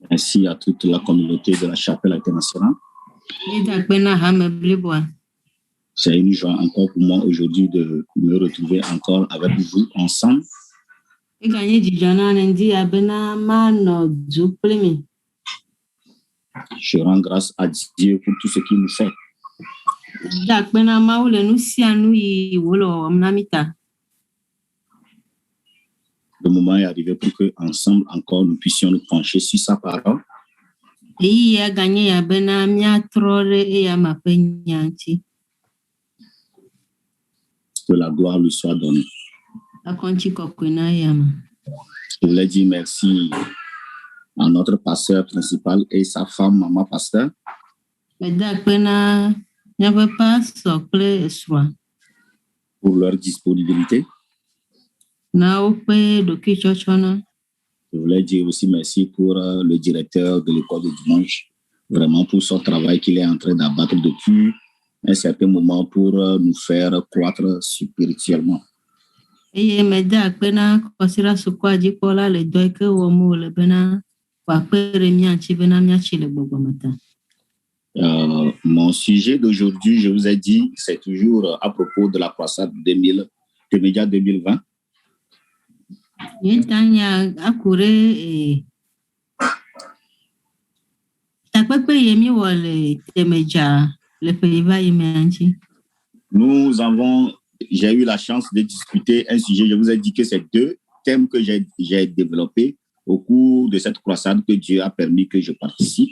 ainsi à toute la communauté de la Chapelle internationale. C'est une joie encore pour moi aujourd'hui de me retrouver encore avec vous ensemble. Je rends grâce à Dieu pour tout ce qu'il nous fait. Le moment est arrivé pour que ensemble encore nous puissions nous pencher sur sa parole. Que la gloire lui soit donnée. Je voulais dire merci à notre pasteur principal et sa femme, maman pasteur. Pour leur disponibilité. Je voulais dire aussi merci pour le directeur de l'école de dimanche, vraiment pour son travail qu'il est en train d'abattre depuis un certain moment pour nous faire croître spirituellement. Mon sujet d'aujourd'hui, je vous ai dit, c'est toujours à propos de la croissance de médias 2020. J'ai eu la chance de discuter un sujet. Je vous ai dit que c'est 2 thèmes que j'ai développés au cours de cette croissade que Dieu a permis que je participe.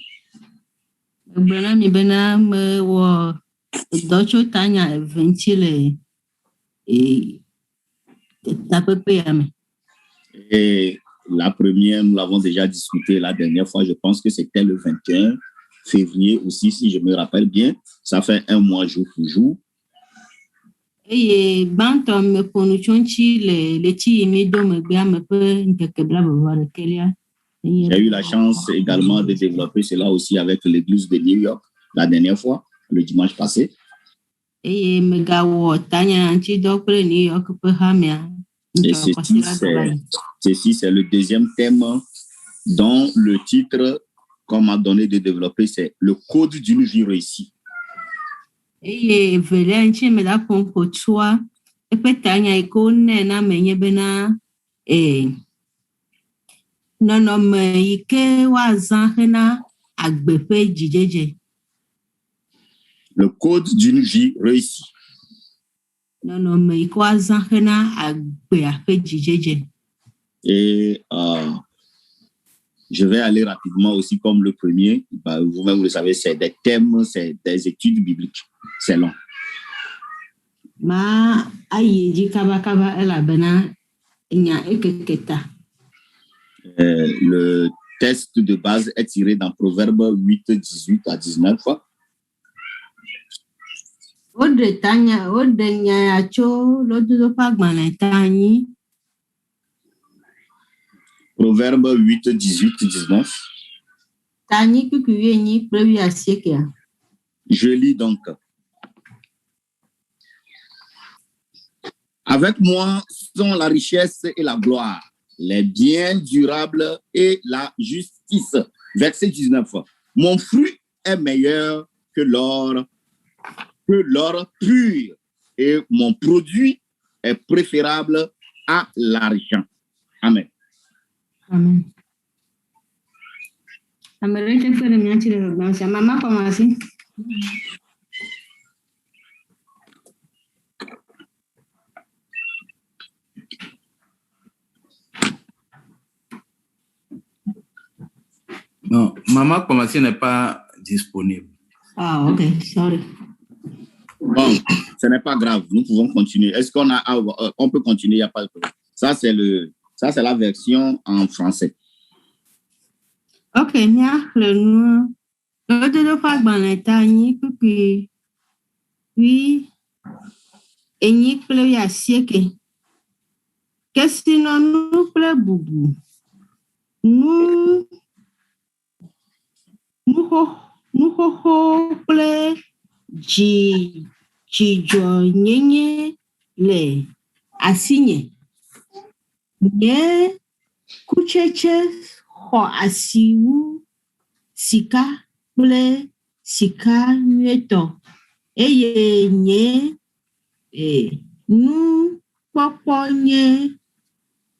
Et la première, nous l'avons déjà discuté la dernière fois. Je pense que c'était le 21 février aussi, si je me rappelle bien. Ça fait 1 mois jour pour jour. J'ai eu la chance également de développer cela aussi avec l'église de New York la dernière fois, le dimanche passé. Et ceci, c'est le deuxième thème dont le titre qu'on m'a donné de développer, c'est le code d'une vie réussie. Le code d'une vie réussie. Et je vais aller rapidement aussi comme le premier. Vous-même, vous le savez, c'est des thèmes, c'est des études bibliques. C'est long. Le texte de base est tiré dans Proverbe 8, 18 à 19. Proverbe 8, 18, 19. Je lis donc. Avec moi sont la richesse et la gloire, les biens durables et la justice. Verset 19. Mon fruit est meilleur que l'or pur, et mon produit est préférable à l'argent. Amen. Amen. Maman, comment c'est? Non, Maman Commencé n'est pas disponible. Ah, ok, sorry. Bon, ce n'est pas grave, nous pouvons continuer. Est-ce qu'on on peut continuer, il n'y a pas de problème. Ça, c'est la version en français. Ok, le de oui, et ni ple ya sieke. Qu'est-ce que nous ple boubou? Nous ho ple jijo nyenye le asinye. Nye kucheche ho asiwu sika kple sika nyuietɔ eye nye nukpɔkpɔ nye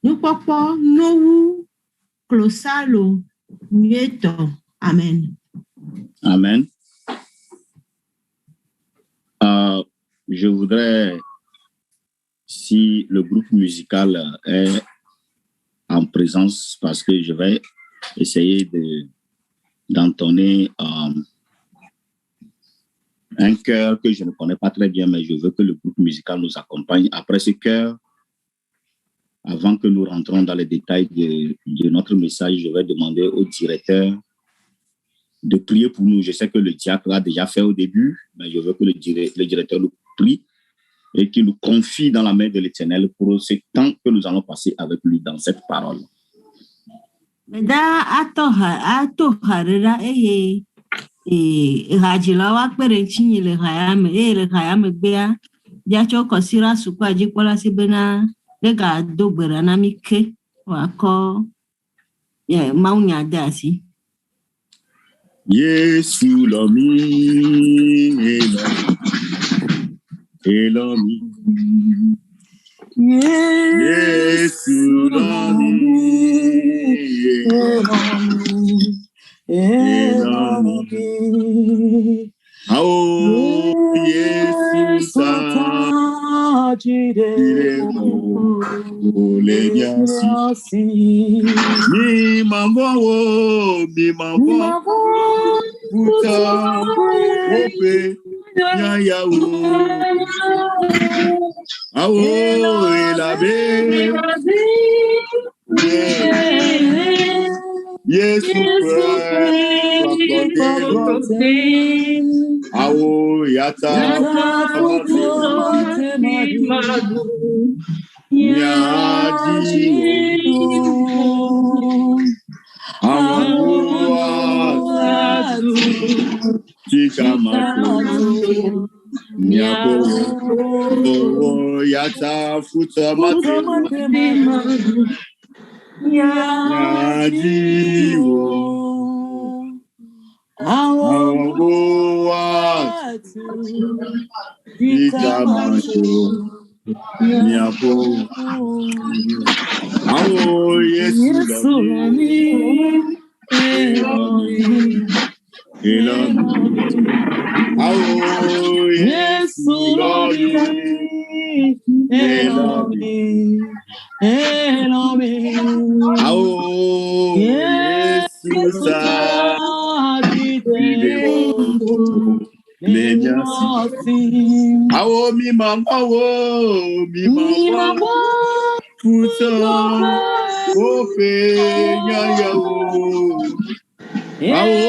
nukpɔkpɔ nyowu klosalo nyuietɔ. Amen. Amen. Je voudrais, si le groupe musical est en présence, parce que je vais essayer d'entonner un chœur que je ne connais pas très bien, mais je veux que le groupe musical nous accompagne. Après ce chœur, avant que nous rentrons dans les détails de notre message, je vais demander au directeur de prier pour nous. Je sais que le diacre l'a déjà fait au début, mais je veux que le directeur nous prie et qu'il nous confie dans la main de l'Éternel pour ce temps que nous allons passer avec lui dans cette parole. Yesu lomi elomi Yesu lomi elomi Ao Yesu sa le biasi mi mambo puta ope nyaya o awo elabe Yesu prokote awo yata nyaji Chikamato Nyako Yata Futa Mate Nyajiwo Awagoa Chikamato Nyako Awo Yesu Elomi Awo Yesu Elomi Awo Yesu sa le biasi awo mi mama puta ofe nyaya o awo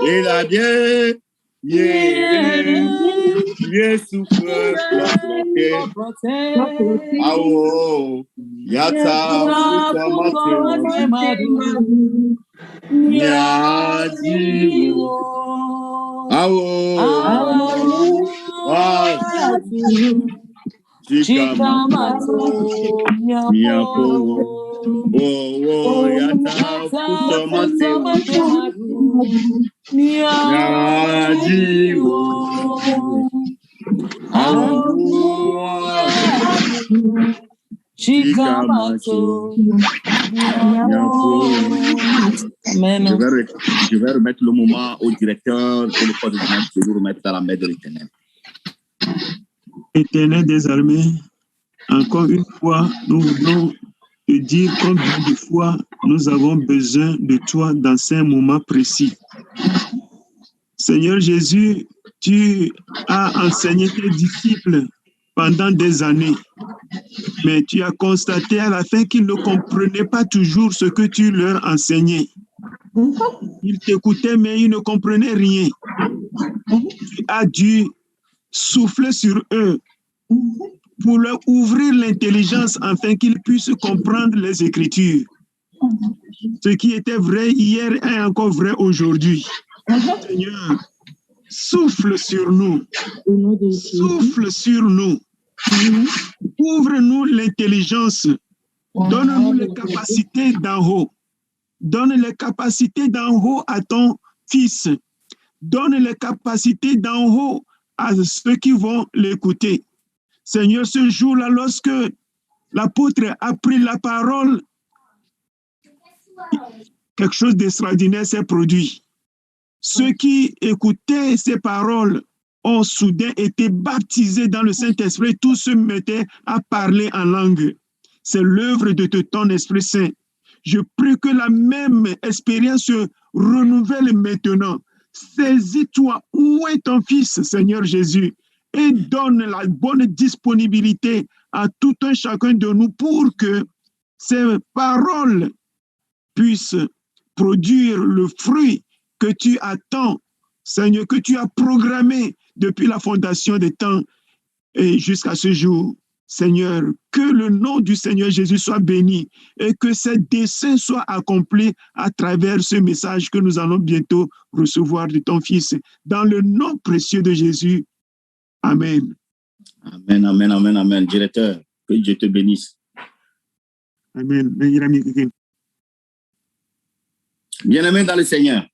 elabie Yesu prokote awo yata puta mate nyajiwo awo chikamato nyako yata puta mate nyajiwo chikamato nyako. Amen. Je vais remettre le moment au directeur et le coordinateur de vous remettre dans la main de l'Éternel. Éternel des armées, encore une fois, nous voulons te dire combien de fois nous avons besoin de toi dans ces moments précis. Seigneur Jésus, tu as enseigné tes disciples pendant des années, mais tu as constaté à la fin qu'ils ne comprenaient pas toujours ce que tu leur enseignais. Ils t'écoutaient, mais ils ne comprenaient rien. Tu as dû souffler sur eux pour leur ouvrir l'intelligence afin qu'ils puissent comprendre les Écritures. Ce qui était vrai hier est encore vrai aujourd'hui. Seigneur, souffle sur nous. Souffle sur nous. Ouvre-nous l'intelligence. Donne-nous les capacités d'en haut donne les capacités d'en haut à ton fils. Donne les capacités d'en haut à ceux qui vont l'écouter. Seigneur, ce jour-là, lorsque l'apôtre a pris la parole, quelque chose d'extraordinaire s'est produit. Ceux qui écoutaient ces paroles ont soudain été baptisés dans le Saint-Esprit. Tous se mettaient à parler en langue. C'est l'œuvre de ton Esprit Saint. Je prie que la même expérience se renouvelle maintenant. Saisis-toi, où est ton Fils, Seigneur Jésus, et donne la bonne disponibilité à tout un chacun de nous pour que ces paroles puissent produire le fruit que tu attends, Seigneur, que tu as programmé depuis la fondation des temps et jusqu'à ce jour. Seigneur, que le nom du Seigneur Jésus soit béni et que ces desseins soient accomplis à travers ce message que nous allons bientôt recevoir de ton Fils. Dans le nom précieux de Jésus. Amen. Amen, amen, amen, amen. Directeur, que Dieu te bénisse. Amen. Bien-aimés dans le Seigneur.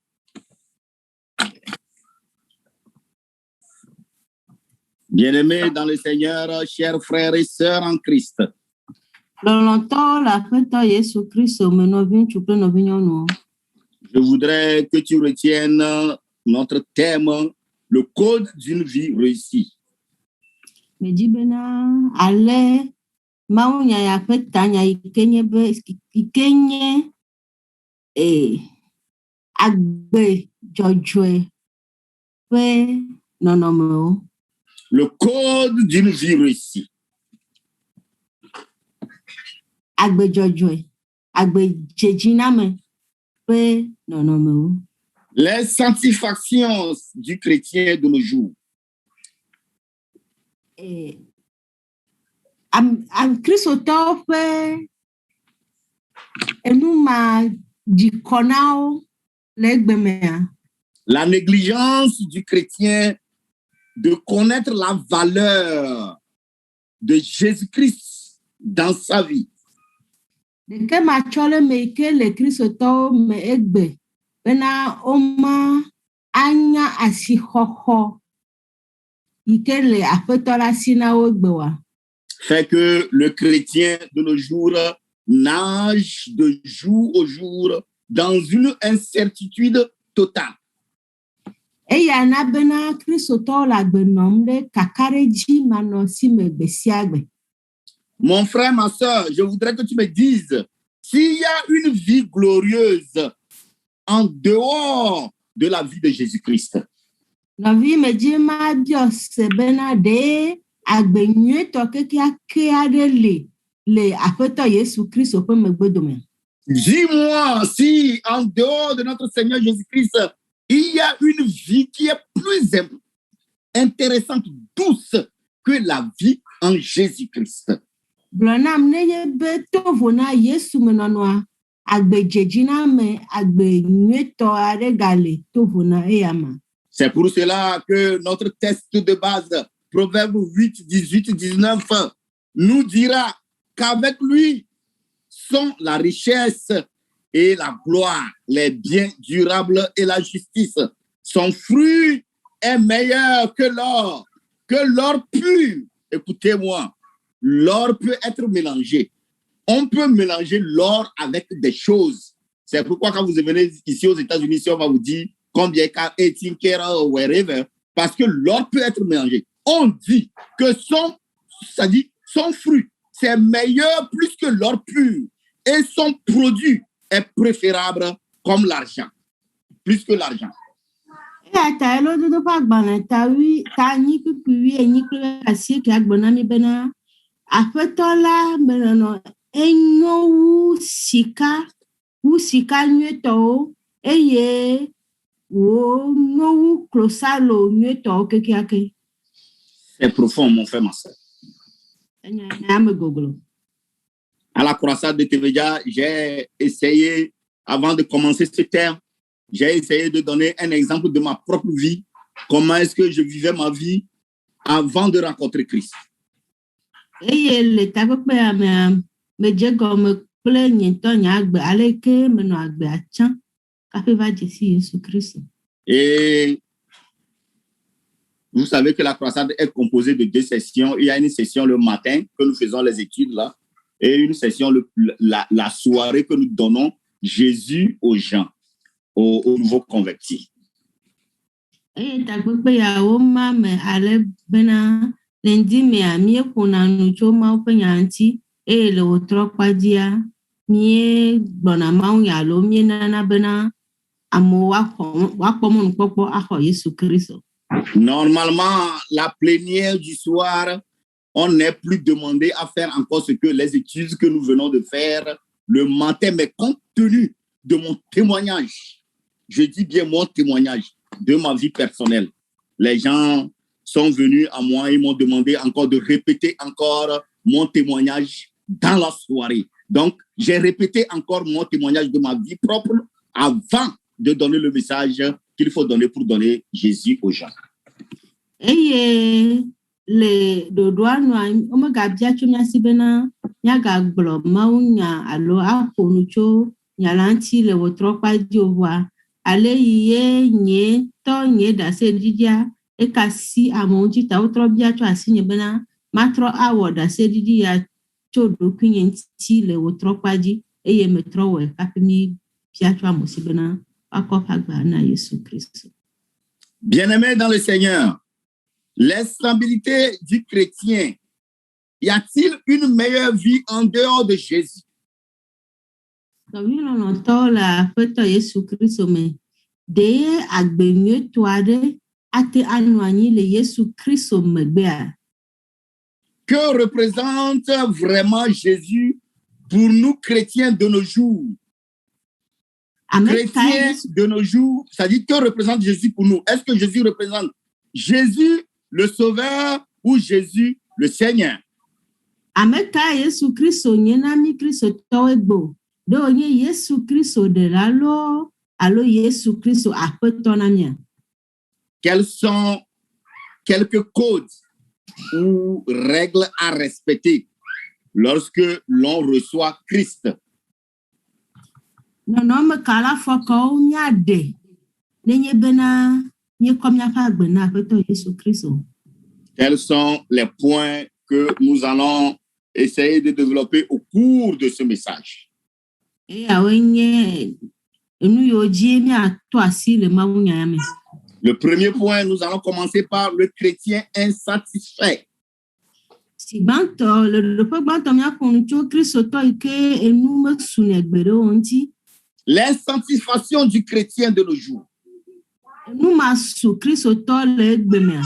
Bien-aimés dans le Seigneur, chers frères et sœurs en Christ. Je voudrais que tu retiennes notre thème, le code d'une vie réussie. Le code d'une vie réussie. Les satisfactions du chrétien de nos jours. La négligence du chrétien de connaître la valeur de Jésus-Christ dans sa vie. Fait que le chrétien de nos jours nage de jour au jour dans une incertitude totale. Mon frère, ma soeur, je voudrais que tu me dises s'il y a une vie glorieuse en dehors de la vie de Jésus-Christ. Dis-moi si en dehors de notre Seigneur Jésus-Christ, il y a une vie qui est plus intéressante, douce que la vie en Jésus-Christ. C'est pour cela que notre texte de base, Proverbe 8, 18, 19, nous dira qu'avec lui sont la richesse et la gloire, les biens durables et la justice. Son fruit est meilleur que l'or pur. Écoutez-moi, l'or peut être mélangé. On peut mélanger l'or avec des choses. C'est pourquoi quand vous venez ici aux États-Unis, si on va vous dire combien est 18 carats ou wherever, parce que l'or peut être mélangé. On dit que son fruit, c'est meilleur plus que l'or pur. Et son produit est préférable comme l'argent, plus que l'argent. C'est profond, mon frère, ma soeur. À la croisade de TVA, j'ai essayé, avant de commencer ce terme, j'ai essayé de donner un exemple de ma propre vie. Comment est-ce que je vivais ma vie avant de rencontrer Christ. kple nye ŋutɔ nye agbe ale ke menɔ agbea tsã kaƒe va dze si Yesu Kristo. Et vous savez que la croissade est composée de 2 sessions. Il y a une session le matin que nous faisons les études là, et une session la soirée que nous donnons Jésus aux gens, aux nouveaux convertis. Eye takpekpe yawo ma me ale bena le ŋdi mea míeƒona nu tso Mawu ƒe nya ŋuti eye le wòtrɔ kpadzia míegblɔna mawunya alo míenana bena amewo woakpɔ mɔnukpɔkpɔ axɔ Yesu Kristo. Normalement, la plénière du soir, on n'est plus demandé à faire encore ce que les études que nous venons de faire le matin, mais compte tenu de mon témoignage, je dis bien mon témoignage de ma vie personnelle, les gens sont venus à moi et m'ont demandé encore de répéter encore mon témoignage dans la soirée. Donc, j'ai répété encore mon témoignage de ma vie propre avant de donner le message qu'il faut donner pour donner Jésus aux gens. Eye le dodoa nua omegabia tso mía si bena míagagblɔ mawunya alo aƒo nu tso nya la ŋuti le wòtrɔ kpadzi ovoa ale yi nye ɖaseɖiɖia eka si amewo ŋuti ta wotrɔ bia tso asinye bena matrɔ awɔ ɖaseɖiɖi ya tso ɖokuinye ŋuti le wòtrɔ kpadzi eye metrɔ wɔe kaƒe mi bia tso ame si bena akɔ ƒe agba na Yesu Kristo. Bien-aimés dans le Seigneur, l'instabilité du chrétien, y a-t-il une meilleure vie en dehors de Jésus? Nɔvinɔnɔtɔwo le Aƒetɔ Yesu Kristo me, ɖe agbe nyuietɔ aɖe ate anɔ anyi le Yesu Kristo megbea? Que représente vraiment Jésus pour nous chrétiens de nos jours? Chrétiens de nos jours, ça dit que représente Jésus pour nous? Est-ce que Jésus représente Jésus le Sauveur ou Jésus le Seigneur? Ameka Yesu Kristo nye na mi Kristo tɔwo gbɔ, ɖe wònye Yesu Kristo ɖela lo alo Yesu Kristo Aƒetɔ na mia? Quels sont quelques codes ou règles à respecter lorsque l'on reçoit Christ? Nɔnɔme ka la fɔkawo míaɖe nenye bena míekɔ míaƒe agbe na Aƒetɔ Yesu Kristo. Quels sont les points que nous allons essayer de développer au cours de ce message? Eyawoe nye enu yiwo dzi míatɔ asi le mawunya ya me. Le premier point, nous allons commencer par le chrétien insatisfait. Si gbãtɔ le ɖoɖoƒe gbãtɔ míaƒo nu tso Kristotɔ yi ke enu mesune gbe ɖe wo ŋuti. L'insatisfaction du chrétien de nos jours. Enu masu Kristotɔ le egbe mea.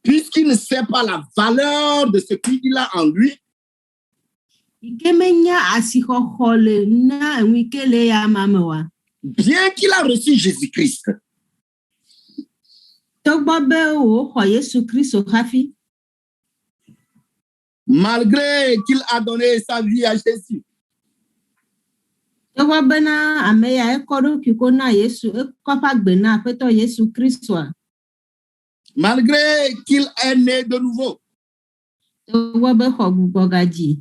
Puisqu'il ne sait pas la valeur de ce qu'il a en lui, Yi ke menya asixɔxɔ le na enu yi ke le ya ma me wa. bien qu'il a reçu Jésus-Christ, Togbɔ be wòxɔ Yesu Kristo hafi. malgré qu'il a donné sa vie à Jésus, Togbɔ bena ame ya ekɔ ɖokui ko na Yesu, ekɔ ƒe agbe na Aƒetɔ Yesu Kristoa. malgré qu'il est né de nouveau, Togbɔ be xɔ gbugbɔ gadzi.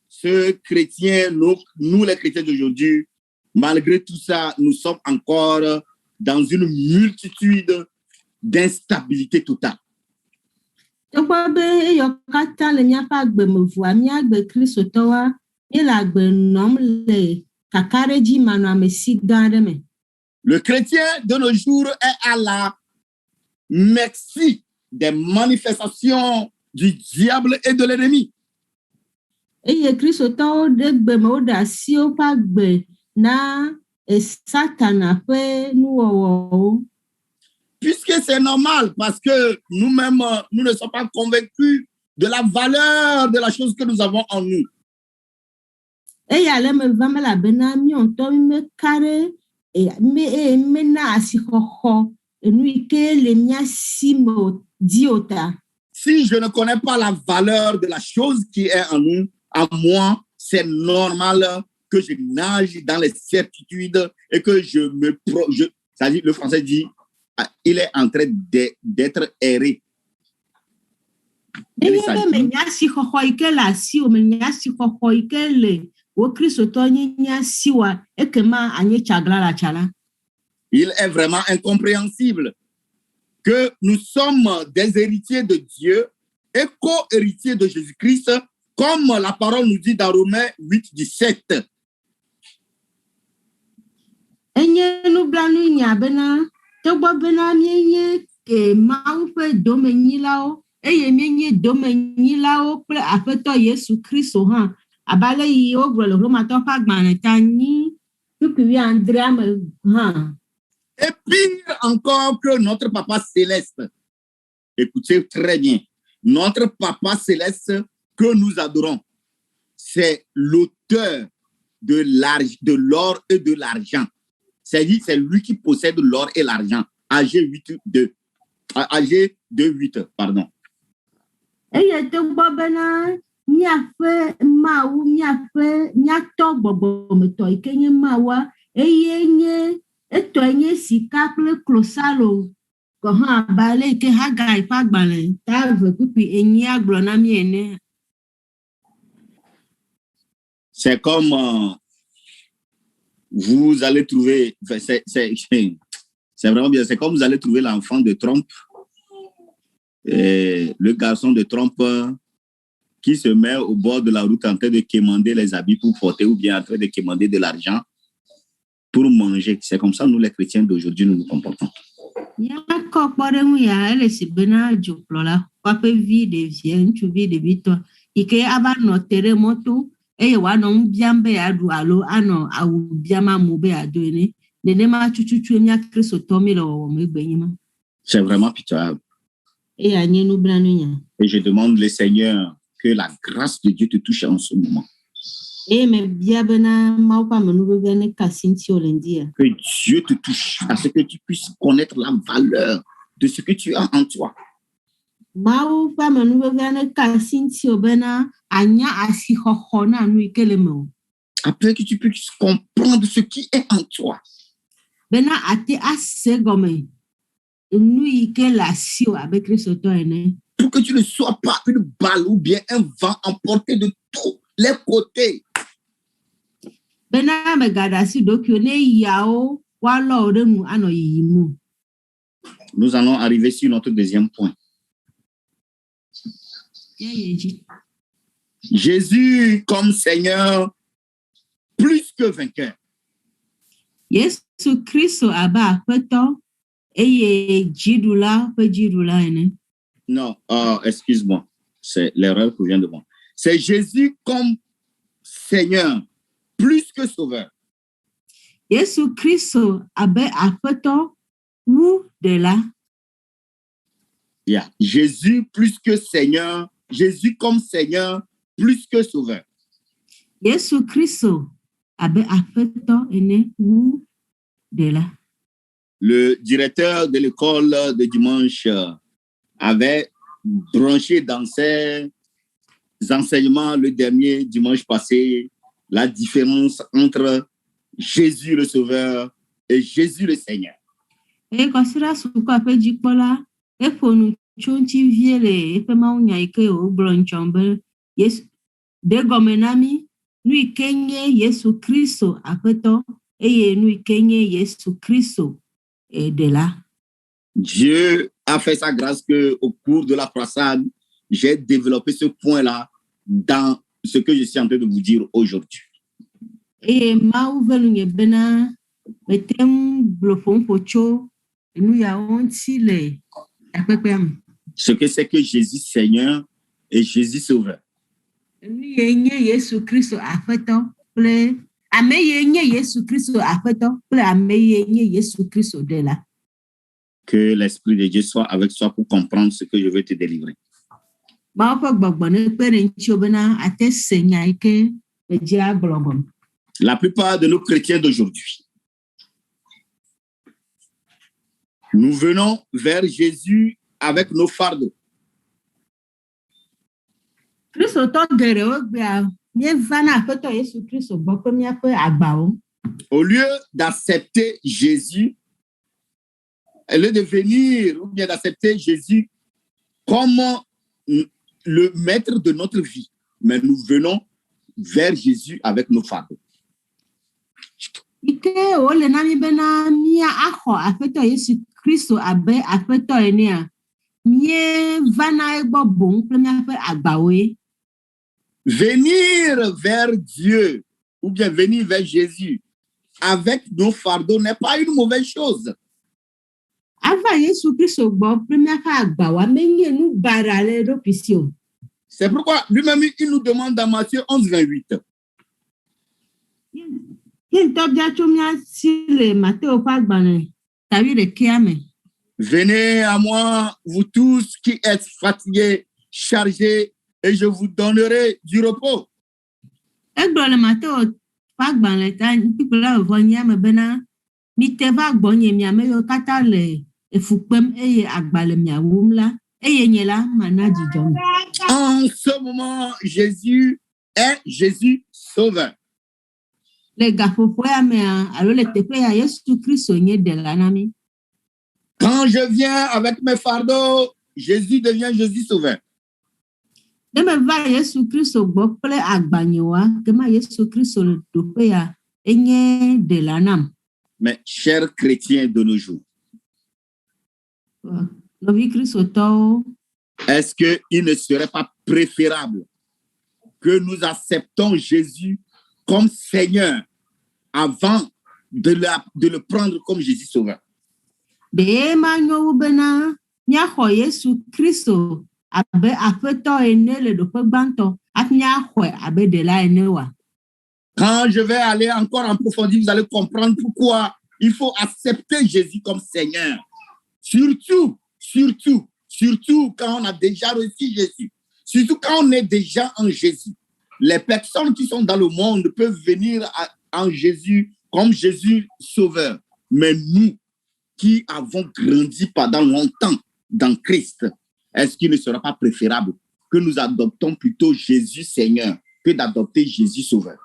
ce chrétien, nous les chrétiens d'aujourd'hui, malgré tout ça, nous sommes encore dans une multitude d'instabilité totale. Togbɔ be eyɔ katã le míaƒe agbe me vɔa míagbe Kristotɔwoa, míele agbe nɔm le kakaɖedzi manɔamesi gã aɖe me. Le chrétien de nos jours est à la merci des manifestations du diable et de l'ennemi. Eye Kristotɔwo ɖe gbe me woɖe asi woƒe agbe na Satana ƒe nuwɔwɔwo. Puisque c'est normal, parce que nous-mêmes, nous ne sommes pas convaincus de la valeur de la chose que nous avons en nous. Eya le me va melabena míɔŋutɔ meka ɖe mena asixɔxɔ enu yi ke le mía si me di o ta. Si je ne connais pas la valeur de la chose qui est en nous, en moi, c'est normal que je nage dans les certitudes et que c'est-à-dire, le français dit, il est en train d'être erré. Quel est Nenye sa be vie? menya si xɔxɔ yi ke le asi o, menya si xɔxɔ yi ke le wo kristotɔ nye nya si wa, ekema anye tsagla la tsala. Il est vraiment incompréhensible que nous sommes des héritiers de Dieu et co-héritiers de Jésus-Christ, comme la parole nous dit dans Romains 8, 17. Enye nublanu nya bena, togbɔ bena mienye Mawu ƒe domenyilawo, eye mienye domenyilawo kple Aƒetɔ Yesu Kristo hã, abe ale yi wogblɔ le Romatɔwo ƒe agbalẽ ta 9:9 me hã. Et pire encore que notre Papa Céleste. Écoutez très bien. Notre Papa Céleste que nous adorons, c'est l'auteur de l'or et de l'argent. C'est-à-dire, c'est lui qui possède l'or et l'argent. AG 2:8, pardon. Eye togbɔ bena miaƒe Mawu, miatɔ gbɔgbɔmetɔ yi ke nye Mawua, eye nye etɔe nye sika kple klosalo, gɔ hã abe ale yi ke Hagai ƒe agbalẽ ta 2:8 gblɔ na mi ene. C'est comme vous allez trouver, c'est vraiment bien, c'est comme vous allez trouver l'enfant de Trump, le garçon de Trump qui se met au bord de la route en train de quémander les habits pour porter ou bien en train de quémander de l'argent pour manger. C'est comme ça, nous les chrétiens d'aujourd'hui, nous nous comportons. Yakɔ kpɔɖeŋu ya ele si bena dzokplɔla woaƒe vi ɖevia ŋutsuvi ɖevitɔ yi ke ava nɔ te ɖe mɔto eye wòanɔ nu biam be yeaɖu alo anɔ awu biam amewo be yeado ene. Nenema tututu mía kristotɔ mi le wɔwɔ me gbe nyi ma. C'est vraiment pitoyable. Eya nye nublanu nya. Et je demande le Seigneur que la grâce de Dieu te touche en ce moment. Eye mebia bena Mawu ƒe amenuveve nekasi ŋuti le ŋdi ya. Que Dieu te touche à ce que tu puisses connaître la valeur de ce que tu as en toi. Mawu ƒe amenuveve nekasi ŋuti bena anya asixɔxɔ na nu yi ke le me o. Afin que tu puisses comprendre ce qui est en toi. Bena ate ase gɔme nu yi ke le asi o abe kristotɔ ene. Pour que tu ne sois pas une balle ou bien un vent emporté de tous les côtés. Bena megaɖe asi ɖokuiwo ne yawo woalɔ wo ɖe nu anɔ yiyim o. Nous allons arriver sur notre deuxième point. Jésus comme Seigneur, plus que vainqueur. Yesu Kristo abe Aƒetɔ eye dziɖula ƒe dziɖula ene. Non, excuse-moi, c'est l'erreur que je viens de voir. C'est Jésus comme Seigneur, plus que Sauveur. Yesu Kristo abe Aƒetɔ wu ɖela. Yeah. Jésus plus que Seigneur, Jésus comme Seigneur, plus que Sauveur. Yesu Kristo abe Aƒetɔ ene wu ɖela. Le directeur de l'école de dimanche avait branché dans ses enseignements le dernier dimanche passé la différence entre Jésus le Sauveur et Jésus le Seigneur. Eye kɔsira sukua ƒe dzikpɔla eƒo nu tso ŋuti vie le eƒe mawunya yi ke wògblɔ ŋtsɔ be Yesu de gɔme na mi nu yi ke nye Yesu Kristo Aƒetɔ eye nu yi ke nye Yesu Kristo ɖela. Dieu a fait sa grâce que au cours de la croisade, j'ai développé ce point-là dans ce que je suis en train de vous dire aujourd'hui. Eye Mawu ve nunye bena mete ŋu gblɔ ƒoƒo tso nu yawo ŋuti le takpekpea me. Ce que c'est que Jésus Seigneur et Jésus Sauveur. Nu ye nye Yesu Kristo Aƒetɔ kple ame ye nye Yesu Kristo Aƒetɔ kple ame ye nye Yesu Kristo ɖela. Que l'Esprit de Dieu soit avec toi pour comprendre ce que je veux te délivrer. Mawu ƒe gbɔgbɔ ne kpe ɖe ŋuti bena ate se nya yi ke medzi agblɔ gɔme. La plupart de nos chrétiens d'aujourd'hui, nous venons vers Jésus avec nos fardeaux. Kristotɔ geɖewo gbea míeva na Aƒetɔ Yesu Kristo gbɔ kple míaƒe agbawo. Au lieu d'accepter Jésus, au lieu de venir ou bien d'accepter Jésus comme le maître de notre vie, mais nous venons vers Jésus avec nos fardeaux. Ike ole na mi bena mia akho afeto Yesu Kristo abe afeto enea. Mie vana egbo bon premia fe agbawe. Venir vers Dieu ou bien venir vers Jésus avec nos fardeaux n'est pas une mauvaise chose. Ava Yesu Kristo gbo premia fe agbawa menye nu barale do pisio. C'est pourquoi lui-même il nous demande dans Matthieu 11, 28. Venez à moi, vous tous qui êtes fatigués, chargés, et je vous donnerai du repos. En ce moment, Jésus est Jésus sauveur. Quand je viens avec mes fardeaux, Jésus devient Jésus sauveur. Mais chers chrétiens de nos jours, est-ce qu'il ne serait pas préférable que nous acceptons Jésus comme Seigneur avant de le prendre comme Jésus sauveur? Quand je vais aller encore en profondeur, vous allez comprendre pourquoi il faut accepter Jésus comme Seigneur. Surtout quand on a déjà reçu Jésus. Surtout quand on est déjà en Jésus. Les personnes qui sont dans le monde peuvent venir en Jésus comme Jésus sauveur. Mais nous, qui avons grandi pendant longtemps dans Christ, est-ce qu'il ne sera pas préférable que nous adoptons plutôt Jésus Seigneur que d'adopter Jésus sauveur?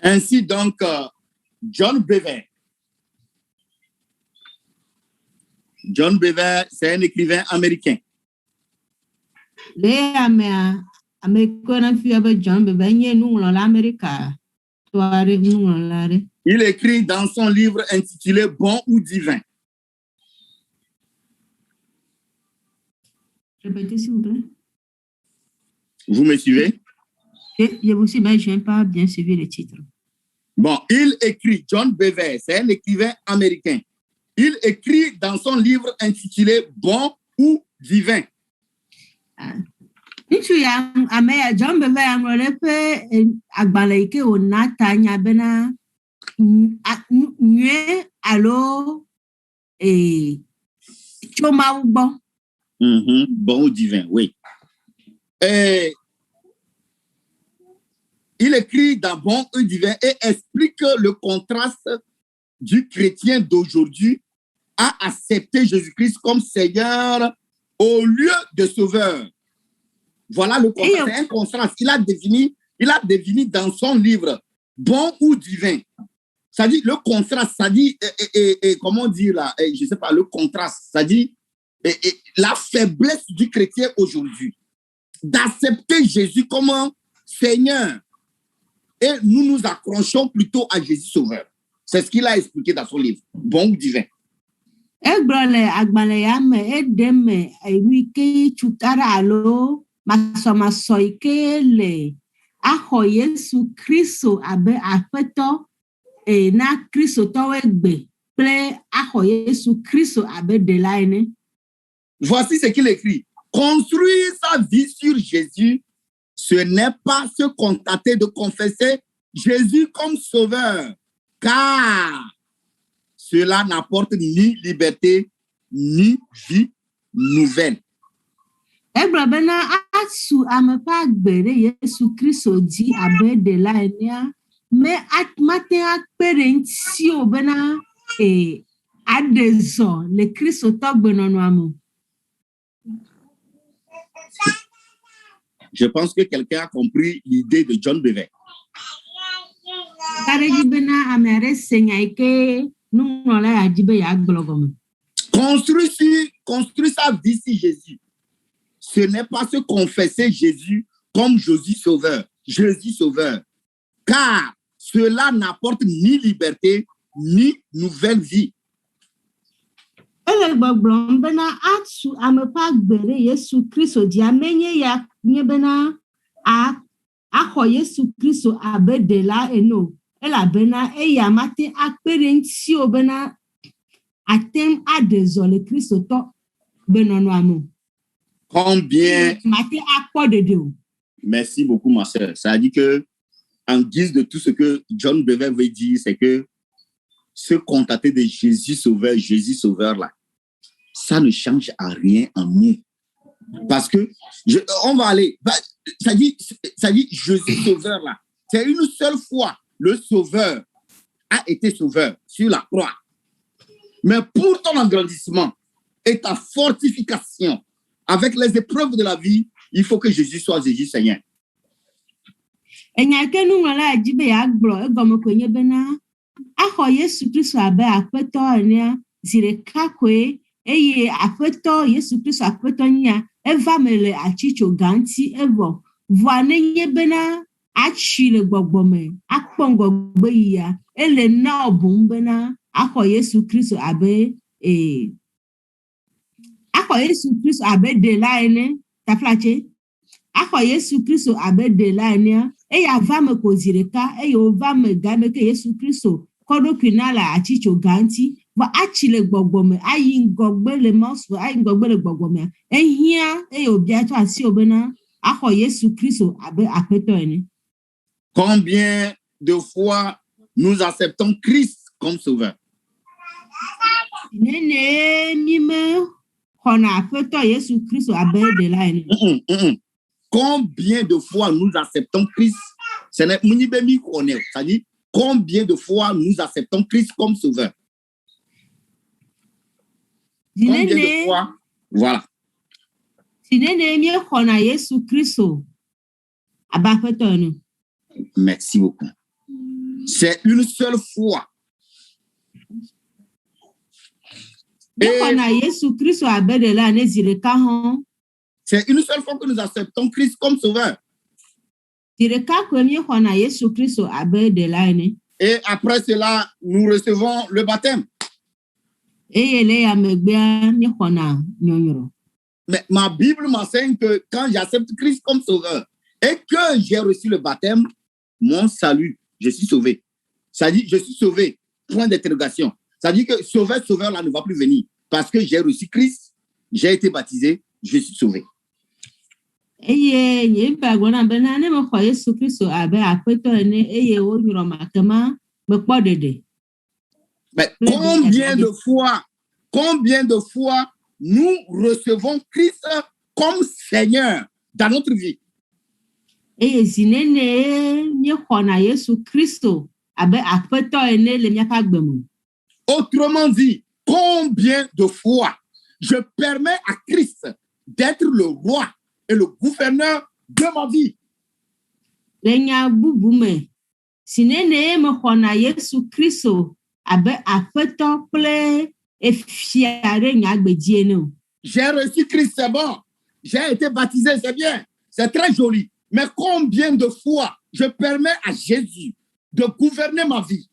Ainsi donc, John Bever, c'est un écrivain américain. Il écrit dans son livre intitulé Bon ou divin. Répétez s'il vous plaît. Vous me suivez? Je vous suis, mais je n'ai pas bien suivi le titre. Bon, il écrit, John Bever, c'est un écrivain américain. Il écrit dans son livre intitulé Bon ou divin. John Bever Bon ou divin, oui. Et il écrit dans Bon ou divin et explique le contraste du chrétien d'aujourd'hui à accepter Jésus-Christ comme Seigneur au lieu de Sauveur. Voilà le contraste. C'est un contraste qu'il a défini dans son livre Bon ou divin. Ça dit le contraste, ça dit comment dire là, je sais pas, le contraste, ça dit la faiblesse du chrétien aujourd'hui d'accepter Jésus comme Seigneur et nous nous accrochons plutôt à Jésus Sauveur. C'est ce qu'il a expliqué dans son livre Bon ou divin. Voici ce qu'il écrit. Construire sa vie sur Jésus, ce n'est pas se contenter de confesser Jésus comme sauveur, car cela n'apporte ni liberté, ni vie nouvelle. me mate akpere o bena adezo le Kristo togbenono amu. Je pense que quelqu'un a compris l'idée de John Bever. Construire sa vie sur Jésus. Ce n'est pas se confesser Jésus comme Jésus Sauveur. Jésus Sauveur. Car cela n'apporte ni liberté, ni nouvelle vie. Yesu Kristo abedela eno ela bena eyamate akperensi obena atem adezole Kristo to benono amu. Combien mate akpodede. Merci beaucoup ma sœur. Ça dit que en guise de tout ce que John Bever veut dire, c'est que se contenter de Jésus Sauveur là, ça ne change à rien en nous. Parce que on va aller, ça dit Jésus Sauveur là, c'est une seule fois le Sauveur a été Sauveur sur la croix. Mais pour ton agrandissement et ta fortification avec les épreuves de la vie, il faut que Jésus soit Jésus Seigneur. Enyakenu ngala ajibe ya glo egomo kwenye bena aho Yesu Kristo abe akweto ania zirekakwe eye akweto Yesu Kristo akweto nya eva mele achicho ganti evo voanenye bena achile gbogbome akpongogbe ya ele na obun bena aho Yesu Kristo abe aho Yesu Kristo abe de la ene taflache aho Yesu Kristo abe de la ene eya va me kozireka eyo va me game ke Yesu Kristo kodo kinala achicho ganti va achile gbogbome ayi ngogbe le mosu ayi ngogbe le gbogbome ehia eyo biato asi obena aho Yesu Kristo abe akweto ene. Combien de fois nous acceptons Christ comme sauveur? Nene mime kona akweto Yesu Kristo abe de la ene. Combien de fois nous acceptons Christ? C'est-à-dire combien de fois nous acceptons Christ comme sauveur? Combien de fois? Voilà. Merci beaucoup. C'est une seule fois. C'est une seule fois que nous acceptons Christ comme sauveur. Et après cela, nous recevons le baptême. Mais ma Bible m'enseigne que quand j'accepte Christ comme sauveur et que j'ai reçu le baptême, mon salut, je suis sauvé. Ça dit, je suis sauvé. Point d'interrogation. Ça dit que sauveur là ne va plus venir. Parce que j'ai reçu Christ, j'ai été baptisé, je suis sauvé. Mais combien de fois nous recevons Christ comme Seigneur dans notre vie? Autrement dit, combien de fois je permets à Christ d'être le roi et le gouverneur de ma vie? J'ai reçu Christ, c'est bon. J'ai été baptisé, c'est bien. C'est très joli. Mais combien de fois je permets à Jésus de gouverner ma vie?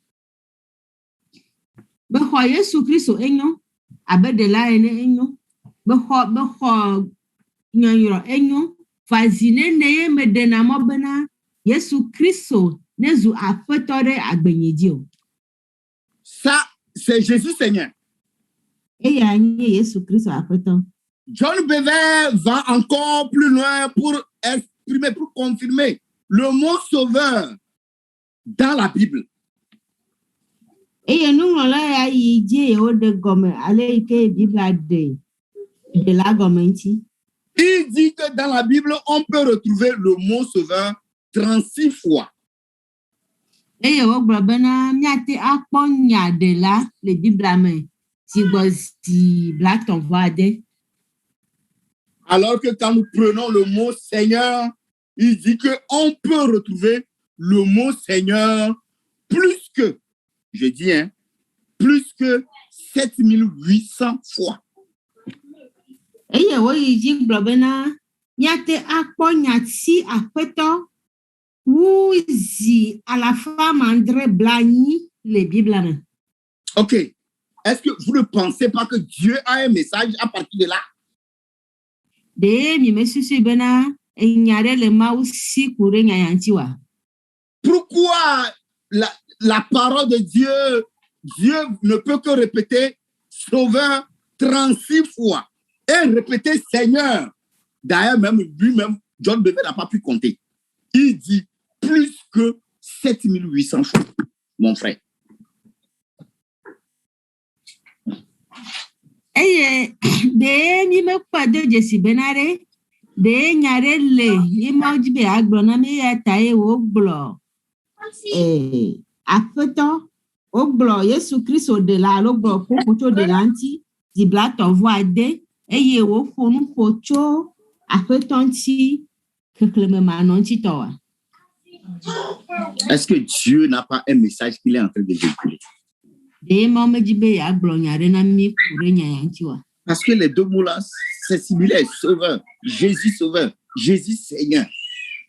Ça, c'est Jésus Seigneur. John Bever va encore plus loin pour exprimer, pour confirmer le mot sauveur dans la Bible. Il dit que dans la Bible, on peut retrouver le mot sauveur 36 fois. eye wogblɔ bena míate akpɔ nya ɖe la le Biblia me si gbɔ zi blatɔ̃-vɔ-ade. Alors que quand nous prenons le mot Seigneur, il dit qu'on peut retrouver le mot Seigneur plus que, je dis, plus que 7800 fois. Eye woyi dzi gblɔ bena míate akpɔ nya si Aƒetɔ wu zi 780 le Biblia me. Ok. Est-ce que vous ne pensez pas que Dieu a un message à partir de là? De mi me susu bena enya ɖe le Mawu si ku ɖe nya ya ŋuti wa. Pourquoi la parole de Dieu, Dieu ne peut que répéter Sauveur 36 fois et répéter Seigneur. D'ailleurs, même lui-même, John Bever n'a pas pu compter. Il dit plus que 7800 fois, mon frère. Eye de mi me kpɔ de dzesi bena ɖe de nya ɖe le ye Mawu dzi be agblɔ na mi ya ta ye wogblɔ Aƒetɔ wogblɔ Yesu Kristo de la alo gblɔ ƒoƒo tso de la ŋuti zi blatɔ̃-vɔ-ade eye woƒo nu ƒo tso Aƒetɔ ŋuti xexlẽme manɔ ŋuti tɔ wa. Est-ce que Dieu n'a pas un message qu'il est en train de véhiculer? De Mawu me dzi be yeagblɔ nya ɖe na mi ku ɖe nya ya ŋuti wa. Parce que les deux mots-là, c'est similaire. Sauveur, Jésus Seigneur.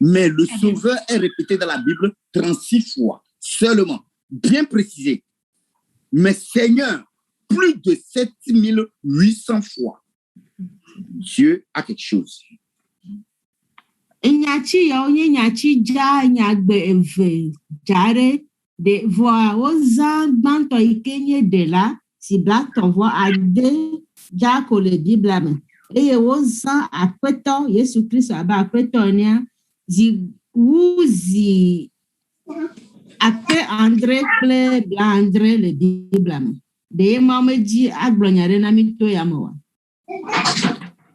Mais le Sauveur est répété dans la Bible 36 fois seulement, bien précisé. Mais Seigneur, plus de 7800 fois. Dieu a quelque chose. Enyachi yawo nye nyachi dza nyagbe eve dza ɖe de vɔa wozã gbãtɔ yi ke nye de la si blatɔ̃-vɔ-ade dza ko le Biblia me eye wozã Aƒetɔ Yesu Kristo abe Aƒetɔ enea zi wu zi 100 kple 70 le Biblia me. De Mawu me dzi agblɔ nya ɖe na mi to ya me wa.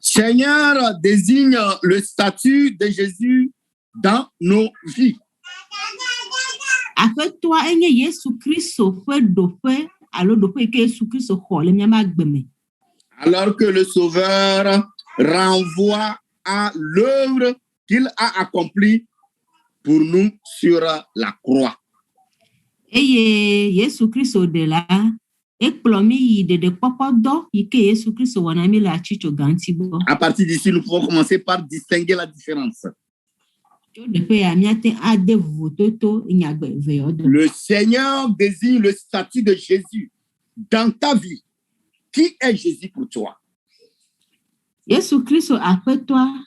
Seigneur désigne le statut de Jésus dans nos vies. Aƒetɔa enye Yesu Kristo ƒe ɖoƒe alo ɖoƒe yi ke Yesu Kristo xɔ le míame agbe me. Alors que le Sauveur renvoie à l'œuvre qu'il a accomplie pour nous sur la croix. Eye Yesu Kristo de la ekplɔ mi yi ɖeɖekpɔkpɔ dɔ yi ke Yesu Kristo wɔ na mi le atsitso gã ŋuti gbɔ. À partir d'ici, nous pouvons commencer par distinguer la différence. Tso ɖeƒe ya míate ade vovototo nyagbe eve yawo dome. Le Seigneur désigne le statut de Jésus dans ta vie. Qui est Jésus pour toi? Yesu Kristo Aƒetɔa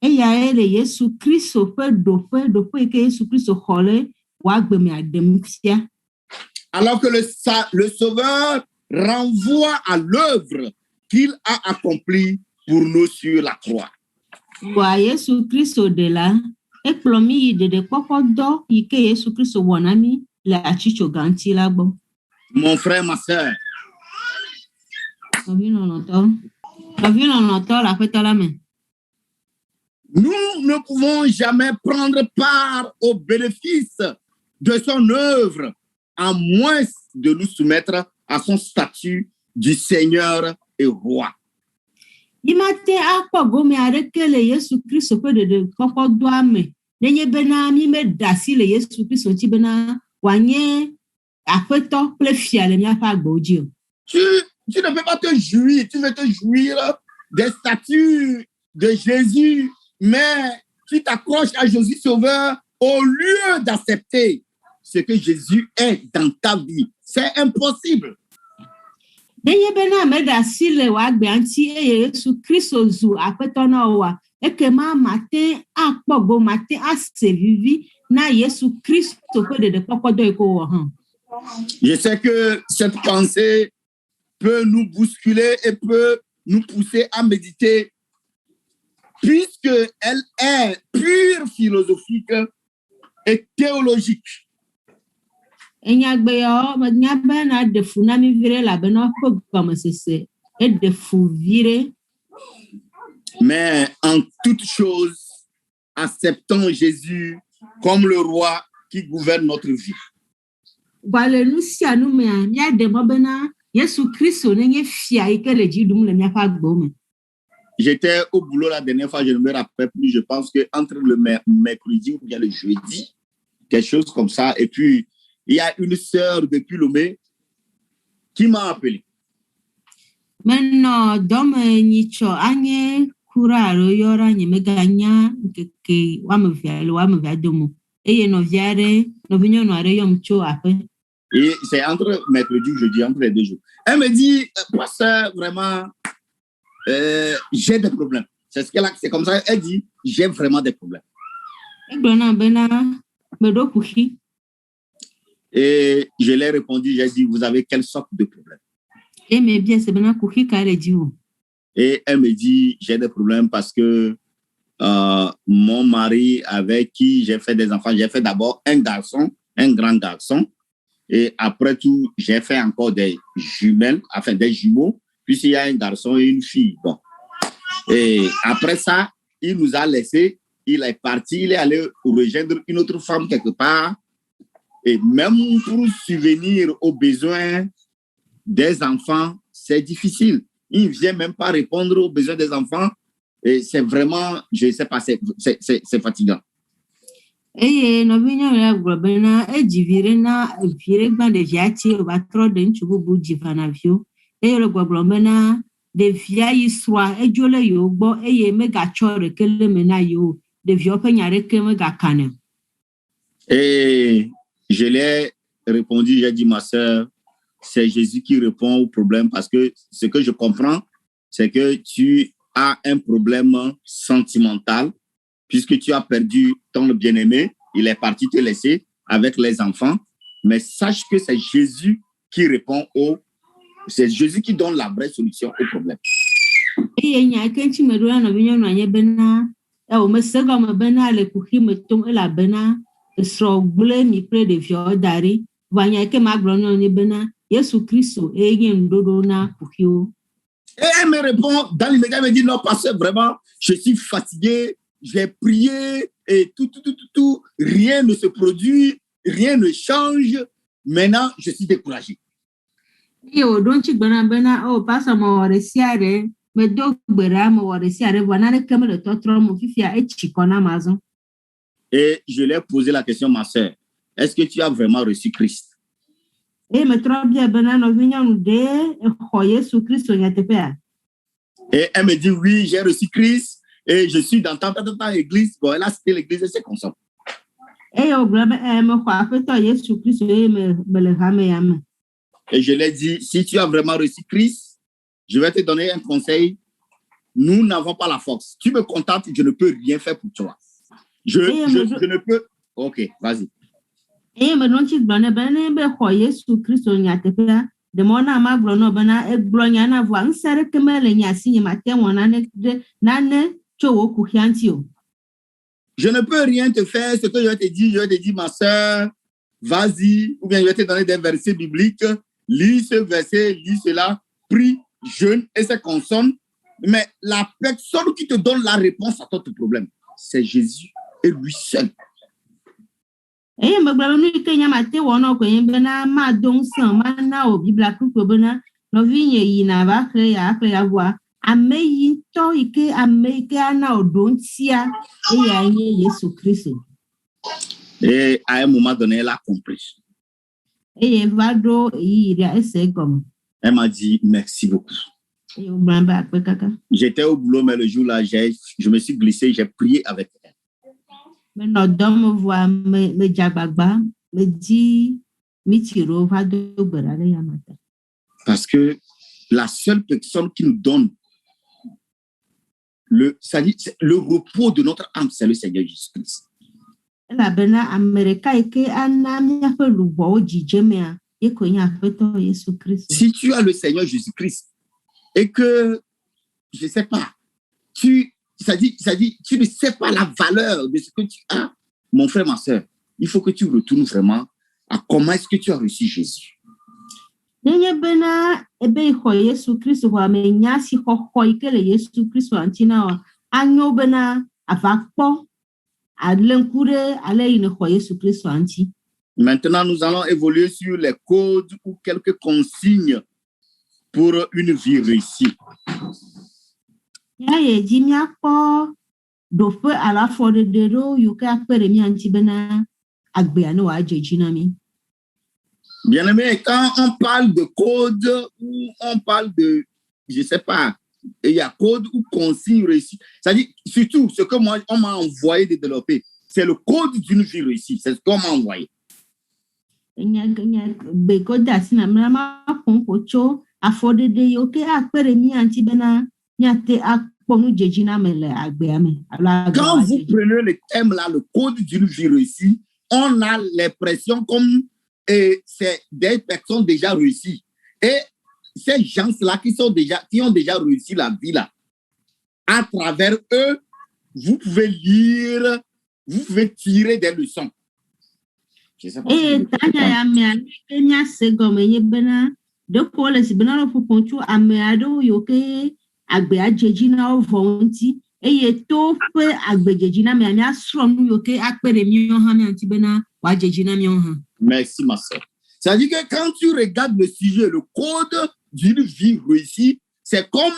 eyae le Yesu Kristo ƒe ɖoƒe yi ke Yesu Kristo xɔ le wòagbe me aɖem fia. Alors que le Sauveur renvoie à l'œuvre qu'il a accomplie pour nous sur la croix. Wa Yesu Kristo de la ekplɔ mi yi ɖeɖekpɔkpɔ dɔ yi ke Yesu Kristo wɔ na mi le atsitso gã ŋuti la gbɔ. Mon frère, ma sœur, Nɔvi lɔlɔ̃tɔ le Aƒetɔ la me. nous ne pouvons jamais prendre part au bénéfice de son œuvre, à moins de nous soumettre à son statut du Seigneur et Roi. Yimate akpɔ gome aɖeke le Yesu Kristo ƒe ɖeɖekpɔkpɔ dɔa me nenye bena mi me da asi le Yesu Kristo ŋuti bena wòanye Aƒetɔ kple fia le míaƒe agbewo dzi o. Tu ne peux pas te jouir, tu veux te jouir des statuts de Jésus, mais tu t'accroches à Jésus Sauveur au lieu d'accepter ce que Jésus est dans ta vie. C'est impossible. Nenye bena me da asi le w'agbea ŋuti eye Yesu Kristo zu Aƒetɔ na wòa, ekema mate akpɔ go, mate ase vivi na Yesu Kristo ƒe ɖeɖekpɔkpɔ dɔ yi ke wòwɔ hã. Je sais que cette pensée peut nous bousculer et peut nous pousser à méditer, puisqu'elle est pure philosophique et théologique. Enyagbe yawo menya bena ɖe fu na mi vi ɖe elabena ƒe gɔmesese eɖe fu vi ɖe. Mais en toute chose, acceptons Jésus comme le roi qui gouverne notre vie. Gwale nu sia nu me mia de mo bena Yesu Christo nenye fia ike le jidum le mia fa gbome. J'étais au boulot la dernière fois, je ne me rappelle plus, je pense que entre le mercredi ou bien le jeudi, quelque chose comme ça, et puis il y a une sœur depuis Lomé qui m'a appelé. Maintenant, dom nicho anye kura ro yora nye meganya ke wa me via domo. Eye no viare no vinyo no are yom cho ape. Et c'est entre mercredi ou jeudi, entre les 2 jours. Elle me dit, pasteur, vraiment, j'ai des problèmes. C'est comme ça, elle dit, j'ai vraiment des problèmes. Et je l'ai répondu, j'ai dit, vous avez quelle sorte de problème? Et elle me dit, j'ai des problèmes parce que mon mari avec qui j'ai fait des enfants, j'ai fait d'abord un garçon, un grand garçon. Et après tout, j'ai fait encore des jumelles, enfin des jumeaux, puisqu'il y a un garçon et une fille. Bon. Et après ça, il nous a laissés, il est parti, il est allé rejoindre une autre femme quelque part. Et même pour subvenir aux besoins des enfants, c'est difficile. Il ne vient même pas répondre aux besoins des enfants. Et c'est vraiment, je ne sais pas, c'est fatigant. Eye no vinyo ya globena ejivire na vire gba de viati o batro de nchubu jivana vio eye lo globena de via iswa ejole yo gbo eye mega chore kele mena yo de vio penyare ke mega kane. Et je l'ai répondu, j'ai dit ma sœur, c'est Jésus qui répond au problème parce que ce que je comprends, c'est que tu as un problème sentimental. Puisque tu as perdu ton bien-aimé, il est parti te laisser avec les enfants. Mais sache que c'est Jésus qui répond c'est Jésus qui donne la vraie solution au problème. Et elle me répond dans l'immédiat, elle me dit, non, pasteur, vraiment, je suis fatigué. J'ai prié et tout, rien ne se produit, rien ne change. Maintenant, je suis découragé. Et je lui ai posé la question, ma sœur, est-ce que tu as vraiment reçu Christ? Et elle me dit, oui, j'ai reçu Christ. Et je suis dans tant l'église. Bon, là, c'était l'église et c'est comme ça. Et je lui ai dit, si tu as vraiment reçu Christ, je vais te donner un conseil. Nous n'avons pas la force. Tu me contentes, je ne peux rien faire pour toi. Je ne peux... Ok, vas-y. Je ne peux rien te faire. Ce que je vais te dire, ma soeur, vas-y, ou bien je vais te donner des versets bibliques, lis ce verset, lis cela, prie, jeûne et se consomme. Mais la personne qui te donne la réponse à ton problème, c'est Jésus et lui seul. Et à un moment donné, elle a compris. Elle m'a dit merci beaucoup. J'étais au boulot, mais le jour-là, je me suis glissé, j'ai prié avec elle. Parce que la seule personne qui nous donne le repos de notre âme, c'est le Seigneur Jésus-Christ. Si tu as le Seigneur Jésus-Christ et que, je ne sais pas, tu ne sais pas la valeur de ce que tu as, mon frère, ma soeur, il faut que tu retournes vraiment à comment est-ce que tu as reçu Jésus. Maintenant, nous allons évoluer sur les codes ou quelques consignes pour une vie réussie. Bien-aimé, quand on parle de code ou on parle de, je ne sais pas, il y a code ou consigne réussie. C'est-à-dire, surtout, ce que moi, on m'a envoyé de développer, c'est le code d'une vie réussie. C'est ce qu'on m'a envoyé. Quand vous prenez le thème là, le code d'une vie réussie, on a l'impression comme c'est des personnes déjà réussies. Et ces gens-là qui ont déjà réussi la vie là, à travers eux, vous pouvez lire, vous pouvez tirer des leçons. Je sais pas Merci, ma soeur. C'est-à-dire que quand tu regardes le sujet, le code d'une vie réussie, c'est comme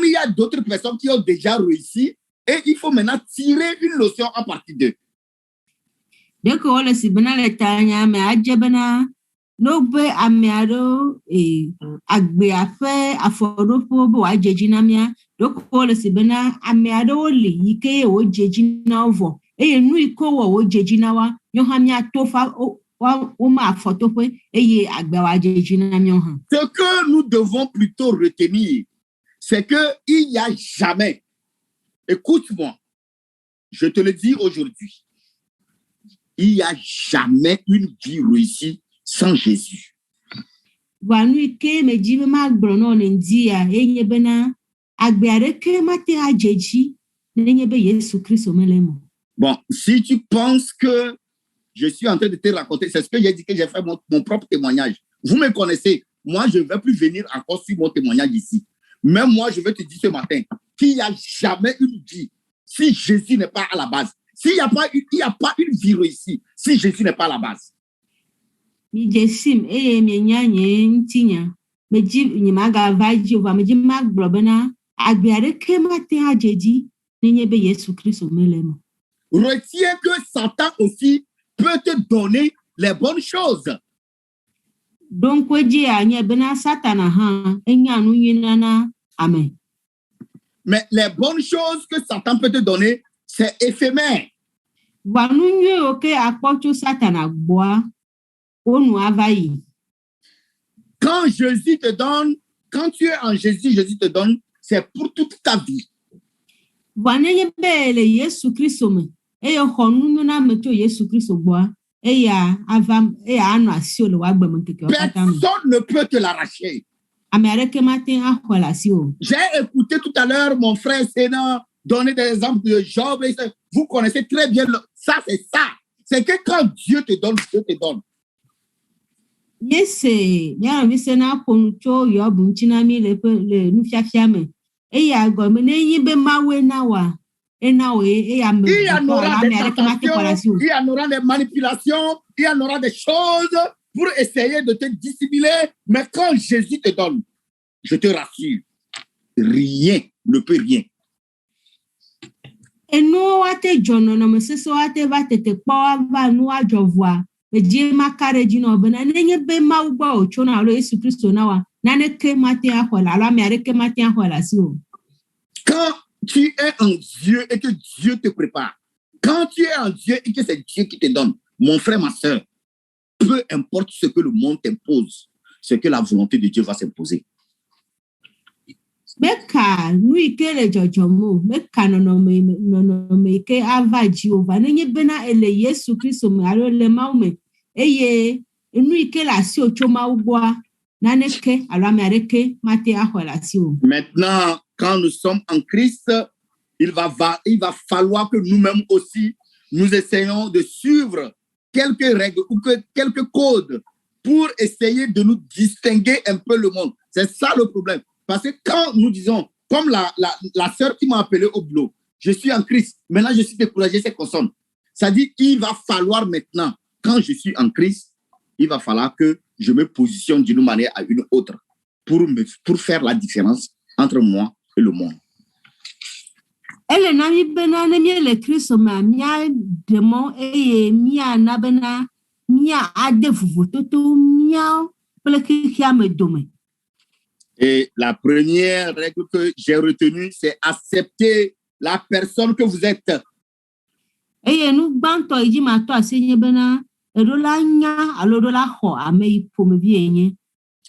il y a d'autres personnes qui ont déjà réussi et il faut maintenant tirer une leçon à partir d'eux. Ce que nous devons plutôt retenir, c'est qu'il n'y a jamais, écoute-moi, je te le dis aujourd'hui, il n'y a jamais une vie réussie sans Jésus. Bon, si tu penses que je suis en train de te raconter, c'est ce que j'ai dit, que j'ai fait mon propre témoignage. Vous me connaissez, moi je ne vais plus venir encore sur mon témoignage ici. Même moi, je vais te dire ce matin qu'il n'y a jamais une vie si Jésus n'est pas à la base. Il n'y a pas une vie réussie si Jésus n'est pas à la base. Retiens que Satan aussi peut te donner les bonnes choses. Mais les bonnes choses que Satan peut te donner, c'est éphémère. Quand Jésus te donne, quand tu es en Jésus, Jésus te donne, c'est pour toute ta vie. Personne ne peut te l'arracher. J'ai écouté tout à l'heure mon frère Sénat donner des exemples de Job. Vous connaissez très bien ça, c'est ça. C'est que quand Dieu te donne, Dieu te donne. Il y en aura des tentations, il y en aura des manipulations, il y en aura des choses pour essayer de te dissimuler. Mais quand Jésus te donne, je te rassure, rien ne peut rien. Et nous, quand tu es en Dieu et que Dieu te prépare, quand tu es en Dieu et que c'est Dieu qui te donne, mon frère, ma soeur, peu importe ce que le monde t'impose, c'est que la volonté de Dieu va s'imposer. Maintenant, quand nous sommes en Christ, il va falloir que nous-mêmes aussi, nous essayons de suivre quelques règles ou quelques codes pour essayer de nous distinguer un peu le monde. C'est ça le problème. Parce que quand nous disons, comme la sœur qui m'a appelé au boulot, je suis en Christ, maintenant je suis découragé, c'est consonne. Ça dit qu'il va falloir maintenant quand je suis en Christ, il va falloir que je me positionne d'une manière à une autre pour faire la différence entre moi et le monde. Ele na mi bena ne mi le Kristo ma mia demo eye mia na bena mia ade vuvototo mia ple kia me dome. Et la première règle que j'ai retenue, c'est accepter la personne que vous êtes. Eye nu gbanto iji ma to asenye bena edola nya alodola ho ame ipomo bi enye.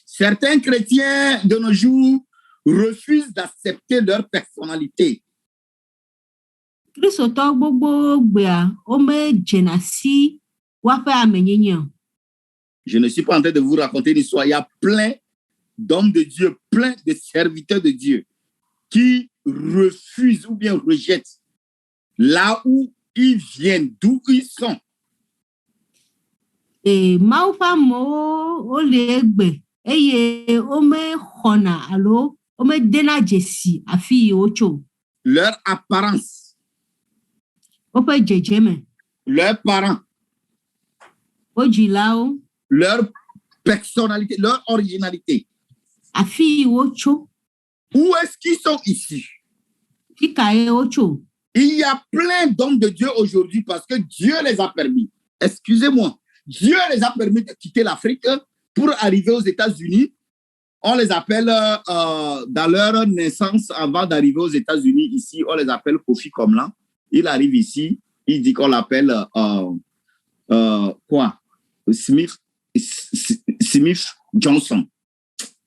Certains chrétiens de nos jours refusent d'accepter leur personnalité. Kristo to gbogbo gbea o me jenasi wa fe amenyenye. Je ne suis pas en train de vous raconter une histoire. Il y a plein d'hommes de Dieu, plein de serviteurs de Dieu qui refusent ou bien rejettent là où ils viennent, d'où ils sont. E maufa mo o le gbe eye o me khona alo o me dena jesi afi ocho. Leur apparence, O pe jejeme leurs parents, o jilao leur personnalité, leur originalité. afi ocho Où est-ce qu'ils sont ici? kikae ocho. Il y a plein d'hommes de Dieu aujourd'hui parce que Dieu les a permis. Excusez-moi. Dieu les a permis de quitter l'Afrique pour arriver aux États-Unis. On les appelle, dans leur naissance, avant d'arriver aux États-Unis, ici, on les appelle Kofi Komlan. Il arrive ici, il dit qu'on l'appelle quoi? Smith Johnson.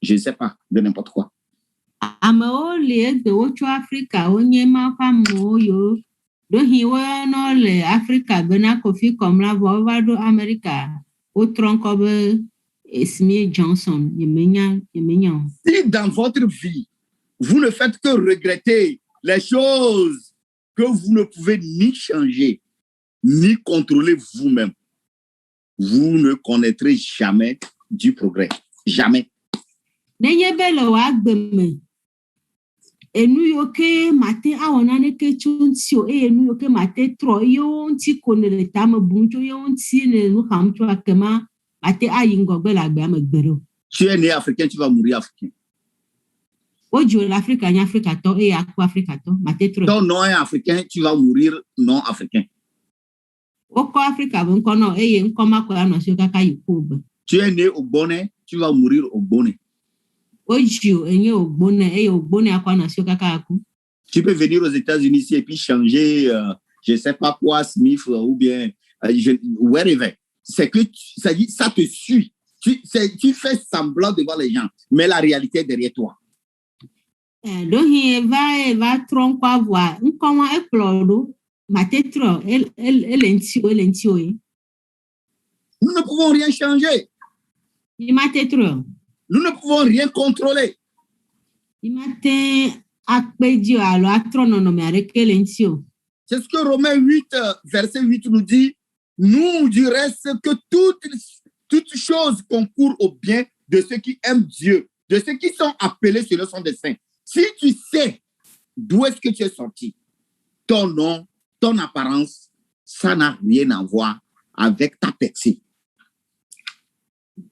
Je ne sais pas, de n'importe quoi. Ameo le gbe ocho Africa onye maufa mo yo do hiwe no le Africa bena Kofi Komla vo va do America o tronko be Smith Johnson yemenya. Si dans votre vie, vous ne faites que regretter les choses que vous ne pouvez ni changer, ni contrôler vous-même, vous ne connaîtrez jamais du progrès. Jamais. Nenye bele wa gbeme enu yoke mate awona ne ke chuntio enu yoke mate tro yo nti konele tame buncho yo nti ne nu hamcho akema mate ayingo gbe la gbe amegbero. Tu es né africain, tu vas mourir africain. Ojo l'Afrique nya Africa to e akwa Africa to mate tro. Ton nom est africain, tu vas mourir non africain. Oko Africa bon kono eye nkoma ko ano sio kaka yikuba. Tu es né au Bonnet, tu vas mourir au Bonnet. Ojo enye ogbone eye ogbone akwa na sio kaka aku. Tu peux venir aux États-Unis ici et puis changer, je ne sais pas quoi, Smith ou bien wherever. C'est que ça te suit. Tu fais semblant devant les gens, mais la réalité est derrière toi. Donc va tronco avoir nkoma ekplodo matetro elentio Nous ne pouvons rien changer. matetro Nous ne pouvons rien contrôler. imate akpedio alo atronono me arekelentio. C'est ce que Romains 8, verset 8 nous dit. Nous, du reste, que toutes choses concourent au bien de ceux qui aiment Dieu, de ceux qui sont appelés selon son dessein. Si tu sais d'où est-ce que tu es sorti, ton nom, ton apparence, ça n'a rien à voir avec ta personne.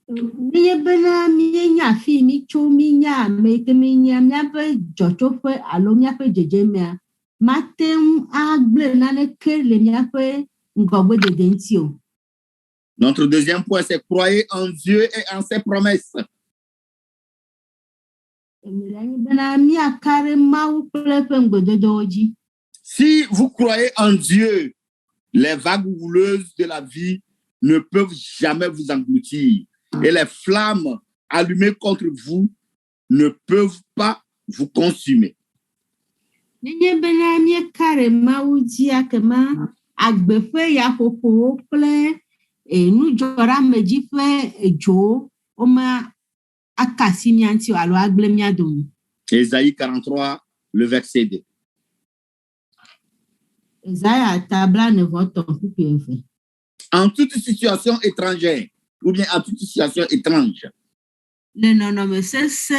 Miye bena miye nya fi mi cho mi nya me ke mi nya mia pe jocho fe alo mia pe jeje mia matem agble na ne ke le mia pe ngogbe de dentio. Notre deuxième point, c'est croire en Dieu et en ses promesses. Bena mia kare mau ple pe ngbedodo oji. Si vous croyez en Dieu, les vagues houleuses de la vie ne peuvent jamais vous engloutir. Et les flammes allumées contre vous ne peuvent pas vous consumer. Nenye bena mie kare mau ji akema agbefe ya koko ple nu jora meji fe ejo o ma akasi mianti alo agble miadom. Ésaïe 43, le verset 2. Isaiah tabla ne voto kupefe. En toute situation étrangère, ou bien en toute situation étrange, Le nonome sese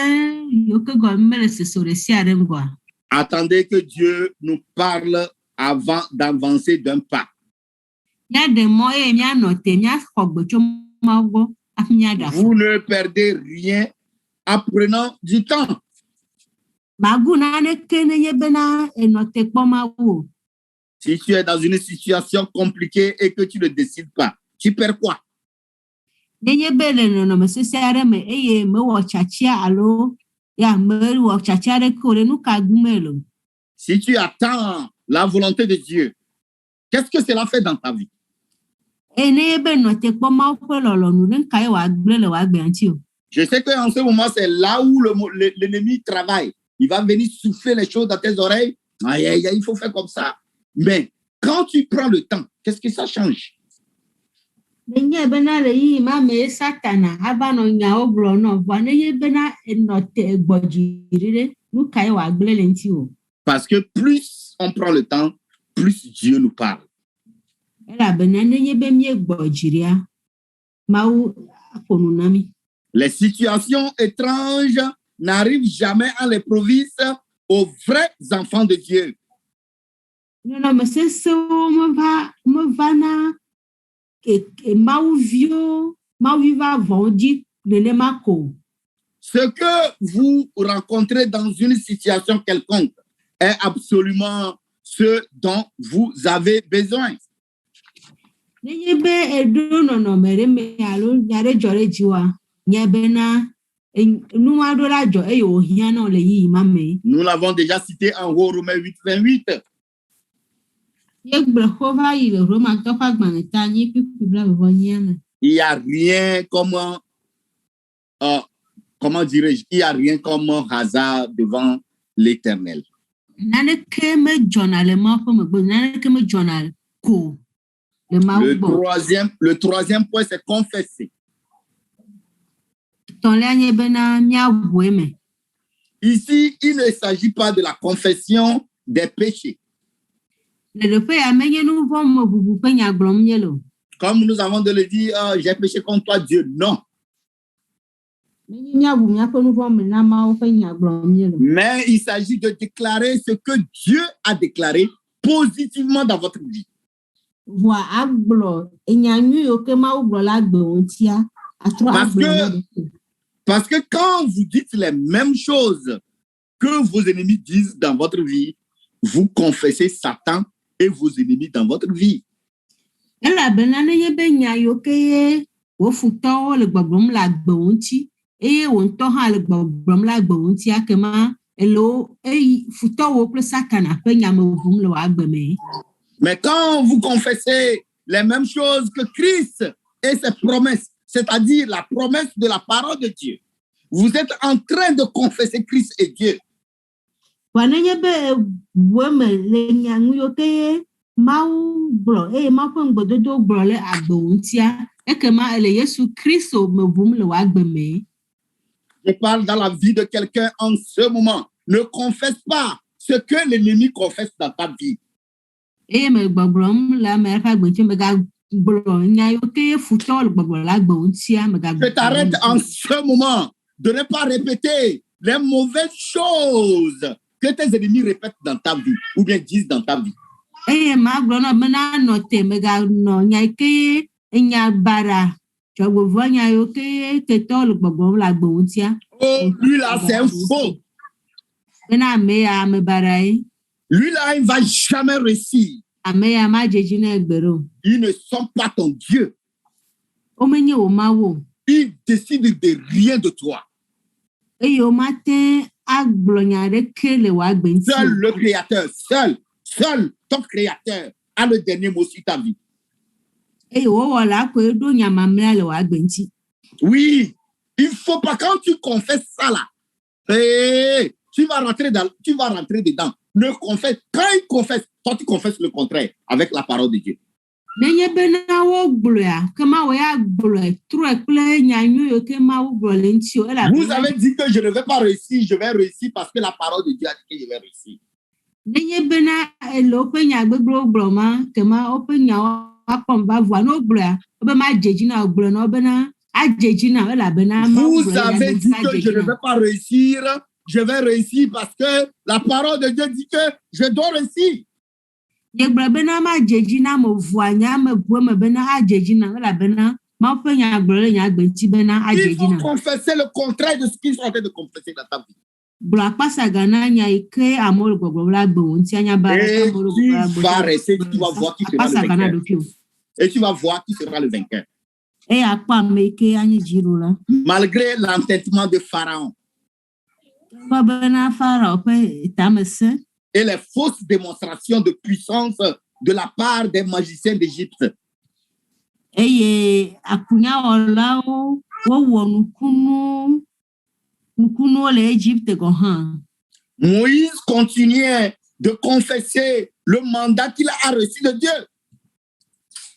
yoke gomele se soresi arengwa. attendez que Dieu nous parle avant d'avancer d'un pas. Vous ne perdez rien en prenant du temps. Si tu es dans une situation compliquée et que tu ne décides pas, tu perds quoi? Si tu attends la volonté de Dieu, qu'est-ce que cela fait dans ta vie? Je sais qu'en ce moment, c'est là où l'ennemi travaille. Il va venir souffler les choses dans tes oreilles. Aïe, aïe, aïe, il faut faire comme ça. Mais quand tu prends le temps, qu'est-ce que ça change? Parce que plus on prend le temps, plus Dieu nous parle. Les situations étranges n'arrivent jamais à l'improviste aux vrais enfants de Dieu. Ce que vous rencontrez dans une situation quelconque est absolument ce dont vous avez besoin. Nous l'avons déjà cité en Romains 8, 28. Il n'y a rien comme, comment dirais-je, il n'y a rien comme un hasard devant l'Éternel. Le troisième point, c'est confesser. Ici, il ne s'agit pas de la confession des péchés. Comme nous avons de le dire, j'ai péché contre toi, Dieu. Non. Mais il s'agit de déclarer ce que Dieu a déclaré positivement dans votre vie. Parce que quand vous dites les mêmes choses que vos ennemis disent dans votre vie, vous confessez Satan et vos ennemis dans votre vie. Mais quand vous confessez les mêmes choses que Christ et ses promesses, c'est-à-dire la promesse de la parole de Dieu, vous êtes en train de confesser Christ et Dieu. Je parle dans la vie de quelqu'un en ce moment. Ne confesse pas ce que l'ennemi confesse dans ta vie. Je t'arrête en ce moment de ne pas répéter les mauvaises choses que tes ennemis répètent dans ta vie ou bien disent dans ta vie. Oh, lui là, c'est un faux. Lui là, il ne va jamais réussir. Ils ne sont pas ton Dieu. Ils décident de rien de toi. Seul le Créateur, seul ton Créateur a le dernier mot sur ta vie. Oui, il faut pas, quand tu confesses ça là, tu vas rentrer dedans. Ne confesse, quand il confesse, toi tu confesses le contraire avec la parole de Dieu. Vous avez dit que je ne vais pas réussir, je vais réussir parce que la parole de Dieu a dit que je vais réussir. Vous avez dit que je ne vais pas réussir, je vais réussir parce que la parole de Dieu dit que je dois réussir. Ye bena ma jeji na mo voanya me bo me bena a jeji na la bena ma fe nya gboro nya gbenti bena a jeji na. Il faut confesser le contraire de ce qu'ils sont en train de confesser dans ta vie. Bla pasa gana nya ike amol gbogbo la gbo nti anya bara Et amol tu gbogbo vas rester, tu vas voir qui sera le vainqueur. Et tu vas voir qui sera le vainqueur. E apa me ike anyi jiro la. Malgré l'entêtement de Pharaon. Ba bena Pharaon pe tamese. Et les fausses démonstrations de puissance de la part des magiciens d'Égypte. Eye akunya ola o wo nukunu le Égypte go han. Moïse continuait de confesser le mandat qu'il a reçu de Dieu.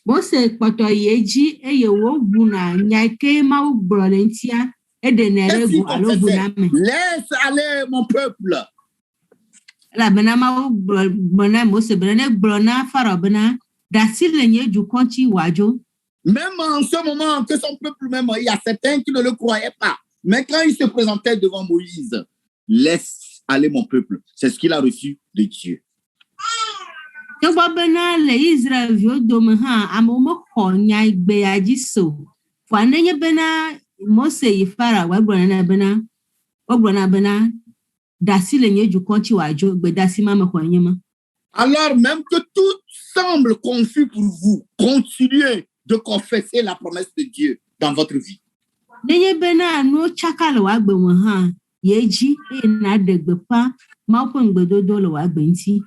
Mose kpoto yeji eye wo buna nyake ma ugbro lentia edenere gu alo buna me. Laisse aller mon peuple. La bena ma bona Mose bena brona faro bena dasi lenye du konti wajo. Même en ce moment que son peuple même, il y a certains qui ne le croyaient pas. Mais quand il se présentait devant Moïse, laisse aller mon peuple. C'est ce qu'il a reçu de Dieu. Yo bena le Israël vio dome ha amomo konya igbe ajiso. Fa nenye bena Mose yifara wa brona bena dasi lenye du konti wajo gbe dasi mama kwanyema. Alors même que tout semble confus pour vous, continuez de confesser la promesse de Dieu dans votre vie. Nenye bena no chakale wa gbe won ha yeji e na degbe pa ma ko ngbedodo lo wa gbe nti.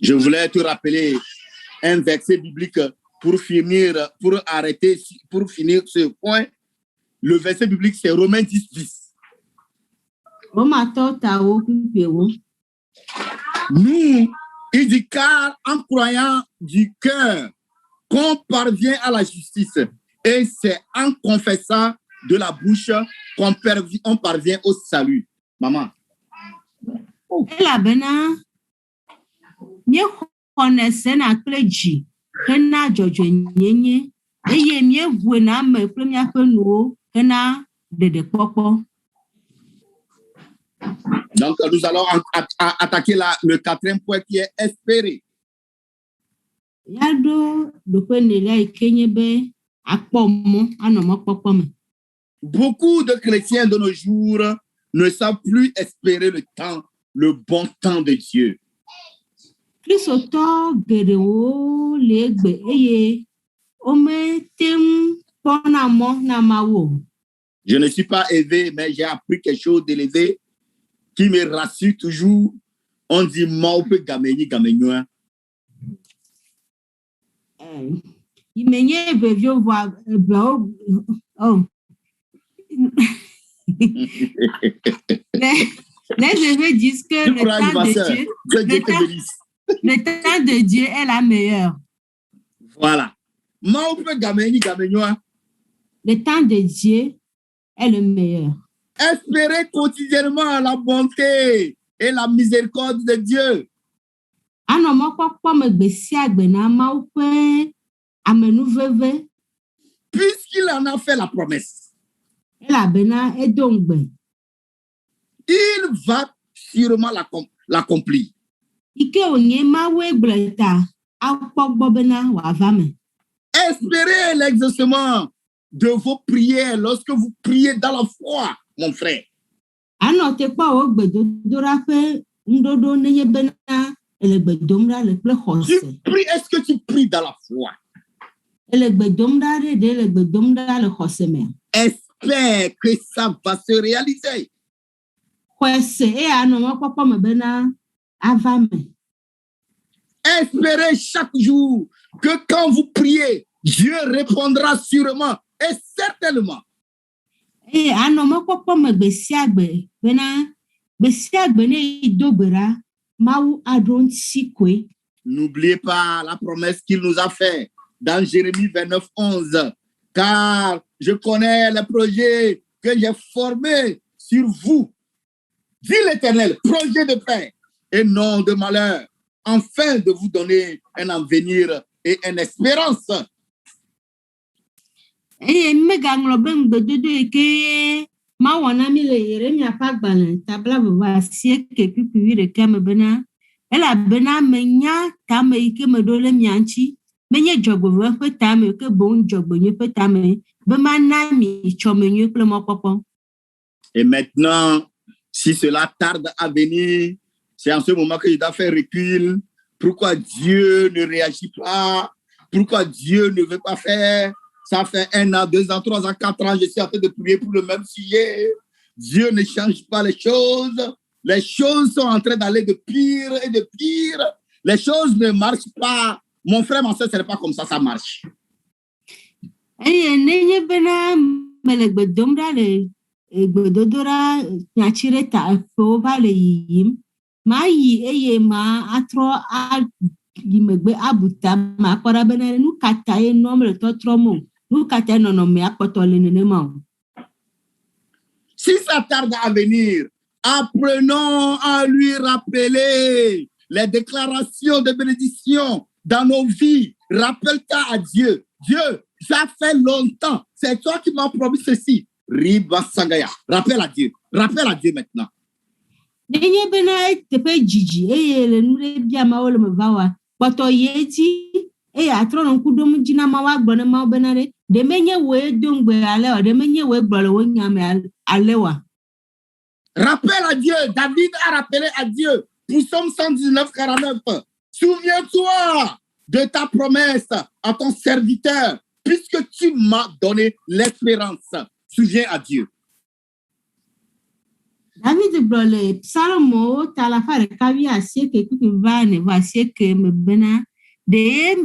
Je voulais te rappeler un verset biblique pour finir ce point. Le verset biblique, c'est Romains 10:10. Nous, il dit, car en croyant du cœur qu'on parvient à la justice, et c'est en confessant de la bouche qu'on parvient au salut. Maman. Mie connaissez na kleji kena jojo nyenye eye mie vue na me premier penuo kena de popo. Donc nous allons attaquer le quatrième point qui est espérer. Yado do penela ikenyebe akpomo anomo popome. Beaucoup de chrétiens de nos jours ne savent plus espérer le bon temps de Dieu. Kristoto gerewo legbe eye ome tem pona mo na mawo. Je ne suis pas élevé, mais j'ai appris quelque chose d'élevé qui me rassure toujours. On dit maupe gameni gamenyoa. Imenye bevio voa oh. Les veux dire que le temps de Dieu, le temps de Dieu est la meilleure. Voilà. Le temps de Dieu est le meilleur. Espérez quotidiennement la bonté et la miséricorde de Dieu. Puisqu'il en a fait la promesse, il va sûrement l'accomplir. Espérez l'exaucement de vos prières lorsque vous priez dans la foi, mon frère. Tu pries, est-ce que tu pries dans la foi? Espère que ça va se réaliser. Espérez chaque jour que quand vous priez, Dieu répondra sûrement et certainement. N'oubliez pas la promesse qu'il nous a faite dans Jérémie 29:11. Car je connais les projets que j'ai formés sur vous, dit l'Éternel, projet de paix et non de malheur, afin de vous donner un avenir et une espérance. elabena menya tame ike medole mianchi menye dzɔgbevɔ ƒe tame ke boŋ dzɔgbenyo ƒe tame be mana mi tsɔmenyo kple mɔkpɔkpɔ. Et maintenant, si cela tarde à venir, c'est en ce moment que je dois faire recul. Pourquoi Dieu ne réagit pas? Pourquoi Dieu ne veut pas faire? Ça fait 1 an, 2 ans, 3 ans, 4 ans, je suis en train de prier pour le même sujet. Dieu ne change pas les choses. Les choses sont en train d'aller de pire et de pire. Les choses ne marchent pas. Mon frère, ma soeur, ce n'est pas comme ça marche. Egbedodora nyachire ta efewo va le yiyim ma yi eye ma atrɔ yimegbe abuta ma kpɔɖa bena nu kata ye nɔm le tɔtrɔm o nu kata nɔnɔme akpɔtɔ le nenema o. Si ça tarde à venir, apprenons à lui rappeler les déclarations de bénédiction dans nos vies. Rappelle-toi à Dieu. Dieu, ça fait longtemps. C'est toi qui m'as promis ceci. Riba Sagaya. Rappelle à Dieu maintenant. Nenye bena tepe jiji eye le nure bia ma wole me va wa kpɔtɔ yeti eye atrɔ no kudom dzina ma wa gbɔ ne ma bena de menye we dongbe ale wa de menye we gbɔ le wo nyame ale wa. Rappelle à Dieu. David a rappelé à Dieu pour Psaume 119:49. Souviens-toi de ta promesse à ton serviteur puisque tu m'as donné l'espérance. Souviens à Dieu. David brole psalmo talafa rekavi asieke kukiva ne vasieke mebena de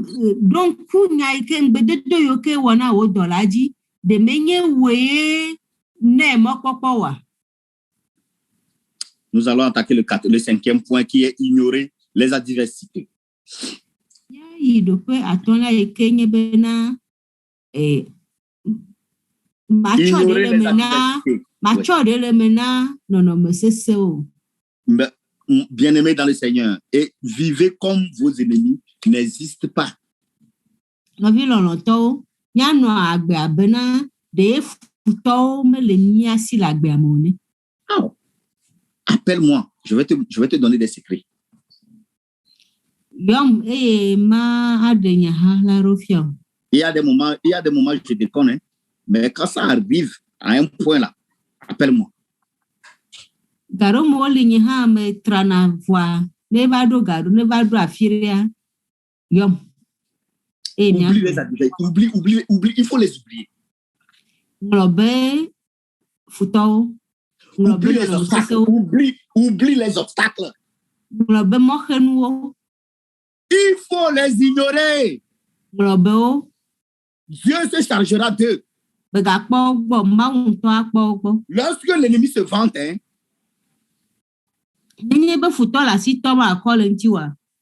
donc kunya ike ngbedodo yoke wona wo dolaji de menye we ne mokpokpo wa. Nous allons attaquer le 5e point qui est ignorer les adversités. Ya yido pe atonla ike nye bena Bien-aimés dans le Seigneur, et vivez comme vos ennemis n'existent pas. Appelle-moi, je vais te donner des secrets. Il y a des moments, je te connais. Mais quand ça arrive à un point là, appelle-moi. Oublie les adversaires. Oublie, il faut les oublier. Oublie les obstacles. Il faut les ignorer. Dieu se chargera d'eux. Lorsque l'ennemi se vante,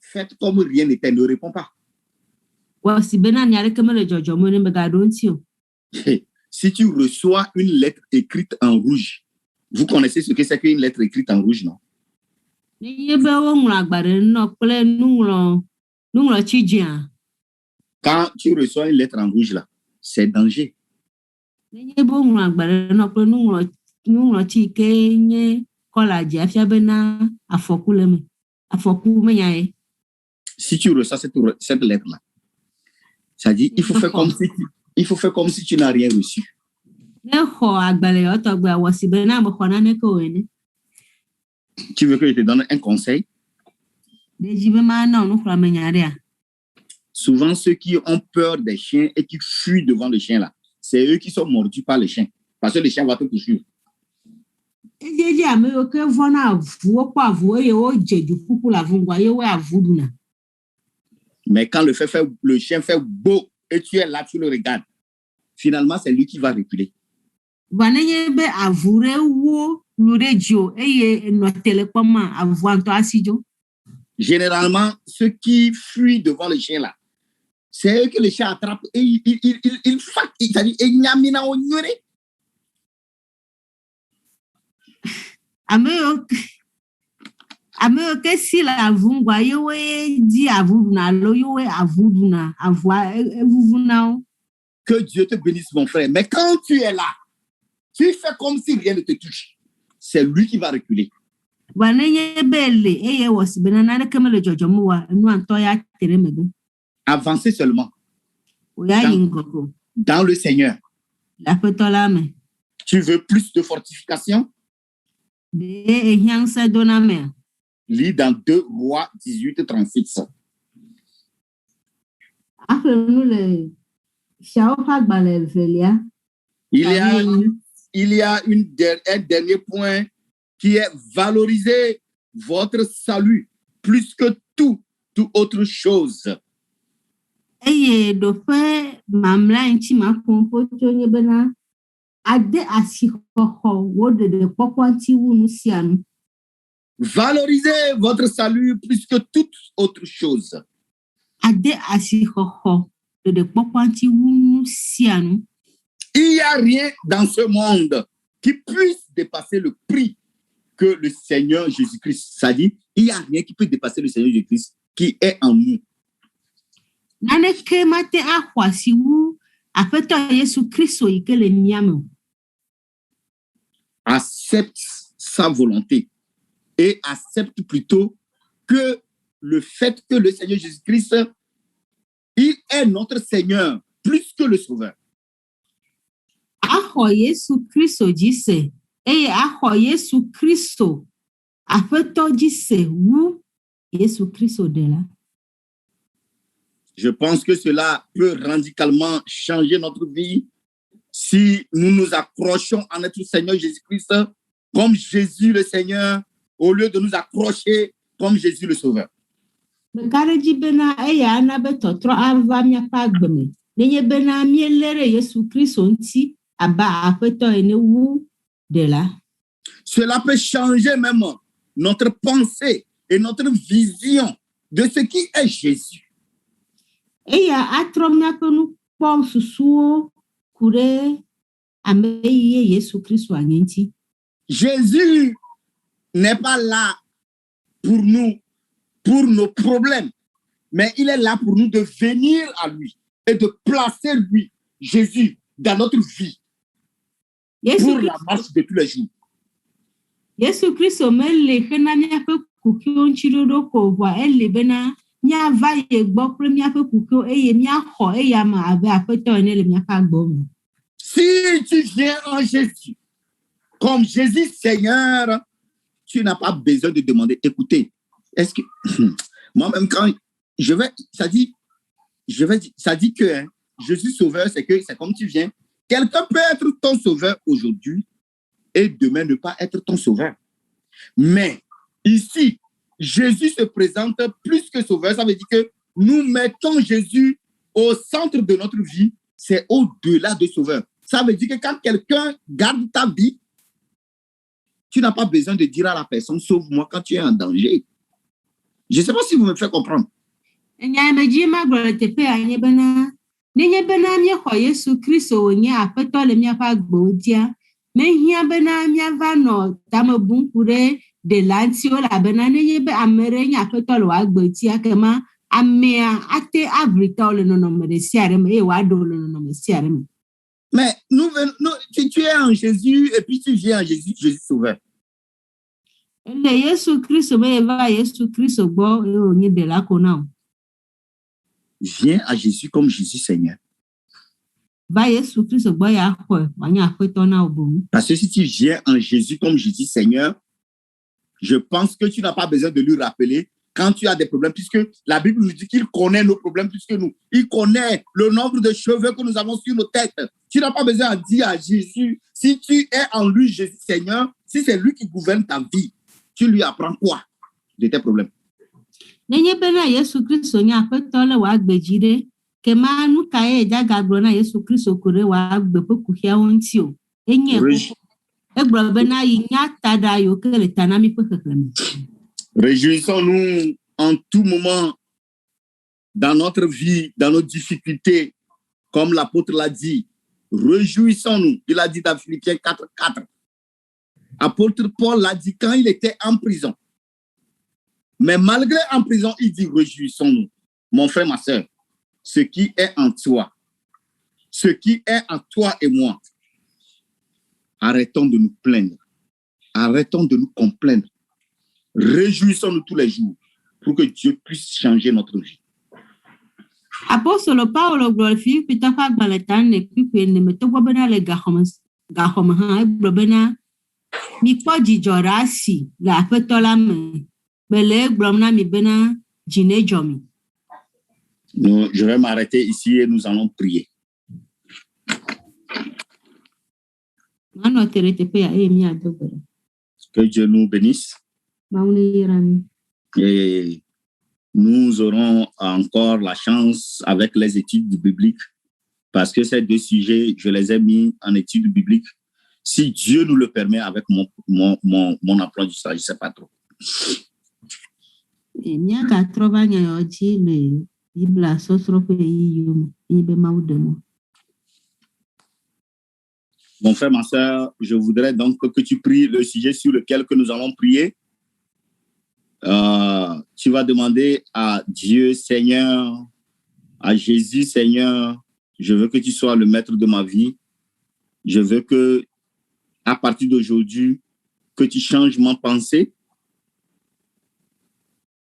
faites comme rien n'était, ne réponds pas. Si tu reçois une lettre écrite en rouge, vous connaissez ce que c'est qu'une lettre écrite en rouge, non? Quand tu reçois une lettre en rouge, là, c'est danger. Si tu reçois cette lettre-là, ça dit il faut faire comme si tu n'as rien reçu. Tu veux que je te donne un conseil? Souvent, ceux qui ont peur des chiens et qui fuient devant le chien, là, c'est eux qui sont mordus par le chien. Parce que le chien va te poursuivre. Mais quand le chien fait beau et tu es là, tu le regardes, finalement, c'est lui qui va reculer. Généralement, ceux qui fuient devant le chien, là, c'est eux que le chien attrape et il fatigue. C'est-à-dire, il n'y a pas de que Dieu te bénisse, mon frère. Mais quand tu es là, tu fais comme si rien ne te touche. C'est lui qui va reculer. Avancez seulement dans le Seigneur. Tu veux plus de fortification? Lis dans 2 Rois 18, 36. Il y a un dernier point qui est valoriser votre salut plus que toute autre chose. Valorisez votre salut plus que toute autre chose. Il n'y a rien dans ce monde qui puisse dépasser le prix que le Seigneur Jésus-Christ, ça dit, il n'y a rien qui peut dépasser le Seigneur Jésus-Christ qui est en nous. Accepte sa volonté et accepte plutôt que le fait que le Seigneur Jésus-Christ, il est notre Seigneur plus que le Sauveur. Je pense que cela peut radicalement changer notre vie si nous nous accrochons à notre Seigneur Jésus-Christ comme Jésus le Seigneur au lieu de nous accrocher comme Jésus le Sauveur. Cela peut changer même notre pensée et notre vision de ce qui est Jésus. Jésus n'est pas là pour nous, pour nos problèmes, mais il est là pour nous de venir à lui et de placer lui, Jésus, dans notre vie pour la marche de tous les jours. Si tu viens en Jésus, comme Jésus Seigneur, tu n'as pas besoin de demander. Écoutez, est-ce que moi-même quand ça dit que Jésus Sauveur, c'est comme tu viens. Quelqu'un peut être ton sauveur aujourd'hui et demain ne pas être ton sauveur. Mais ici, Jésus se présente plus que sauveur. Ça veut dire que nous mettons Jésus au centre de notre vie. C'est au-delà de sauveur. Ça veut dire que quand quelqu'un garde ta vie, tu n'as pas besoin de dire à la personne, sauve-moi quand tu es en danger. Je ne sais pas si vous me faites comprendre. Mais tu es en Jésus et puis tu viens en Jésus, Jésus Sauveur. Viens à Jésus comme Jésus Seigneur. Parce que si tu viens en Jésus comme Jésus Seigneur, je pense que tu n'as pas besoin de lui rappeler quand tu as des problèmes, puisque la Bible nous dit qu'il connaît nos problèmes plus que nous. Il connaît le nombre de cheveux que nous avons sur nos têtes. Tu n'as pas besoin de dire à Jésus, si tu es en lui, Jésus Seigneur, si c'est lui qui gouverne ta vie, tu lui apprends quoi de tes problèmes? Réjouissons-nous en tout moment dans notre vie, dans nos difficultés, comme l'apôtre l'a dit. Réjouissons-nous. Il a dit dans Philippiens 4:4. Apôtre Paul l'a dit quand il était en prison. Mais malgré en prison, il dit réjouissons-nous. Mon frère, ma soeur, ce qui est en toi, ce qui est en toi et moi, arrêtons de nous plaindre. Arrêtons de nous complaindre. réjouissons-nous tous les jours pour que Dieu puisse changer notre vie. Apostolo Paulo glorifie pitaka baletane pipe ne metogwa bena le gahoma ha eblobena mi kwaji jorasi la petola me bele glomna mi bena jine jomi. Je vais m'arrêter ici et nous allons prier. Mano terete pe ya mi adogora. Que Dieu nous bénisse. Et nous aurons encore la chance avec les études bibliques, parce que ces deux sujets, je les ai mis en études bibliques. Si Dieu nous le permet avec mon apprentissage, je ne sais pas trop. Mon frère, ma soeur, je voudrais donc que tu pries le sujet sur lequel que nous allons prier. Tu vas demander à Dieu, Seigneur, à Jésus, Seigneur, je veux que tu sois le maître de ma vie. Je veux que, à partir d'aujourd'hui, que tu changes ma pensée.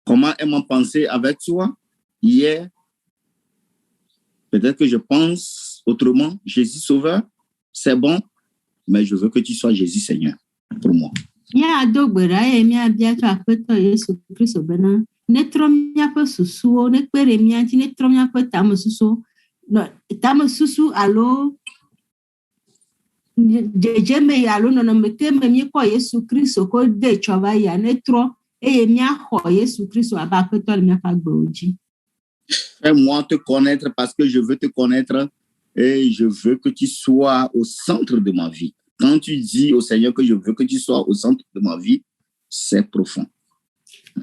Comment est ma pensée avec toi? Hier, peut-être que je pense autrement. Jésus Sauveur, c'est bon, mais je veux que tu sois Jésus Seigneur pour moi. Ya dogbera mia bia to apeto Yesu Kristo bena ne tromia pe susu ne pere mia ti ne tromia pe tamususu no tamususu alo jeje me alo no me ke me mi ko Yesu Kristo ko de chova ya ne tro mia ho Yesu Kristo aba apeto le mia pa gboji. Fais-moi te connaître parce que je veux te connaître et je veux que tu sois au centre de ma vie. Quand tu dis au Seigneur que je veux que tu sois au centre de ma vie, c'est profond. Je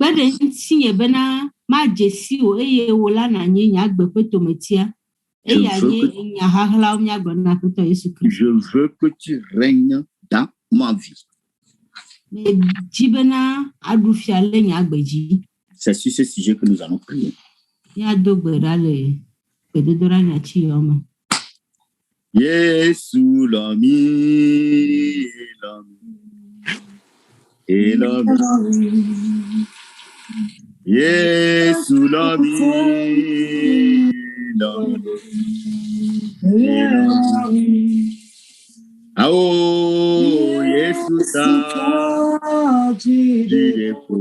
veux que tu règnes dans ma vie. C'est sur ce sujet que nous allons prier. Yesu l'ami, Yesu l'ami, oh Yesu ta direko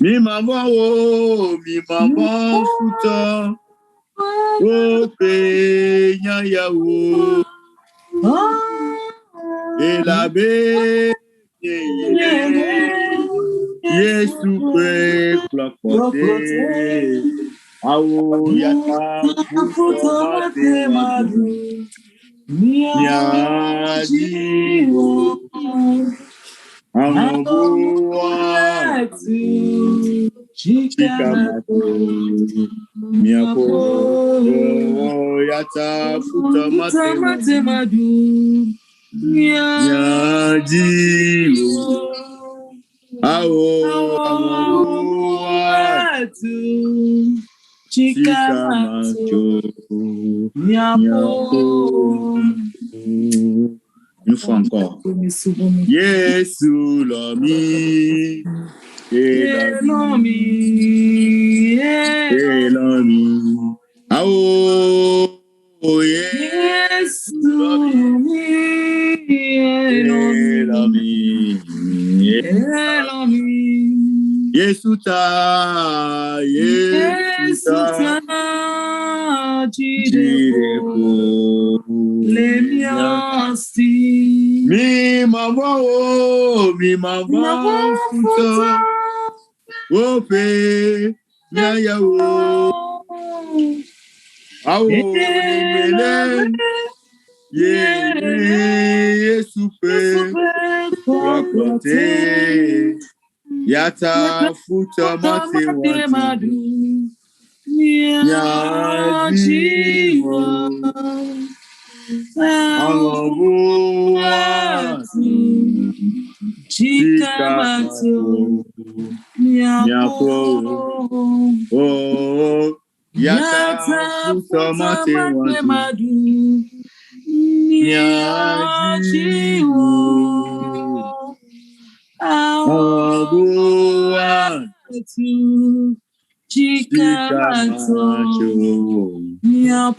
mi maman futa o peña yawo elabe Yesu pe klakote awo yata futa madu miajiwo amobuatu chikamato miako yata futa madu miajiwo awo amobuatu chikamato miako. Une fois encore. Yesu l'ami, l'ami. Ah oh, Yesu l'ami, Yesu ta, direko. Mi maman futa o pe yawo awo mele Yesu pe rakote yata futa mate watu yajiwo amobuatu chikamato miako oh yata futamate watu miajiwo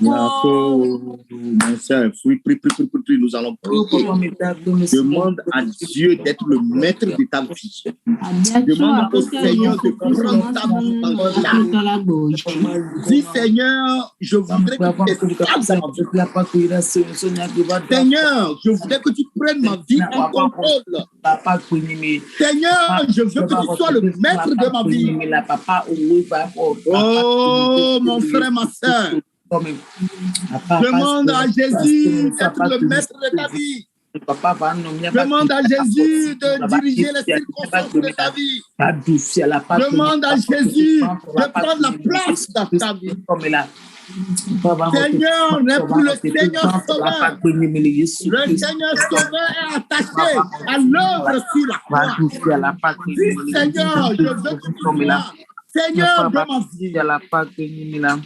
Mon soeur, prie, nous allons prier. Demande à Dieu d'être le maître de ta vie. Demande au Seigneur de prendre ta vie en charge. Dis Seigneur, je voudrais que tu t'escapes dans ma vie. Seigneur, je voudrais que tu prennes ma vie en contrôle. Seigneur, je veux que tu sois le maître de ma vie. Oh, mon frère, ma soeur. Demande à Jésus d'être le maître de ta vie. Demande à Jésus de diriger les circonstances de ta vie. Demande à Jésus de prendre la place dans ta vie. Seigneur n'est plus le Seigneur sauveur. Le Seigneur sauveur est attaché à l'œuvre sur la croix. Dis Seigneur, je veux que tu sois Seigneur de ma vie.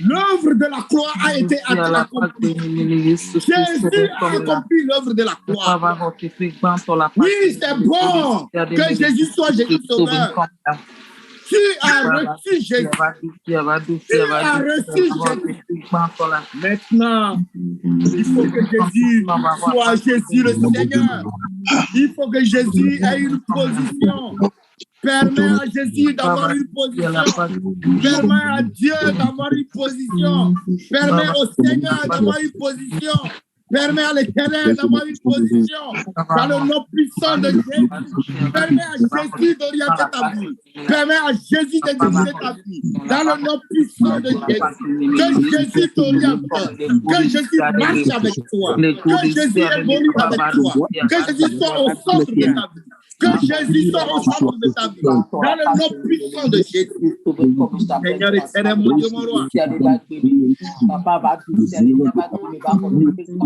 L'œuvre de la croix a été accomplie. Jésus a accompli l'œuvre de la croix. Oui, c'est bon que Jésus soit Jésus sauveur. Tu as reçu Jésus. Tu as reçu Jésus. Maintenant, il faut que Jésus soit Jésus le Seigneur. Il faut que Jésus ait une position. Permets à Jésus d'avoir une position. Permets à Dieu d'avoir une position. Permets au Seigneur d'avoir une position. Permets à l'Éternel d'avoir une position dans le nom puissant de Jésus. Permets à Jésus d'orienter ta vie. Permets à Jésus de diriger ta vie dans le nom puissant de Jésus. Que Jésus t'oriente. Que Jésus marche avec toi. Que Jésus évolue avec toi. Que Jésus soit au centre de ta vie. Que Jésus soit au centre de ta vie, dans le nom puissant de Jésus. Seigneur éternel, mon Dieu, mon roi.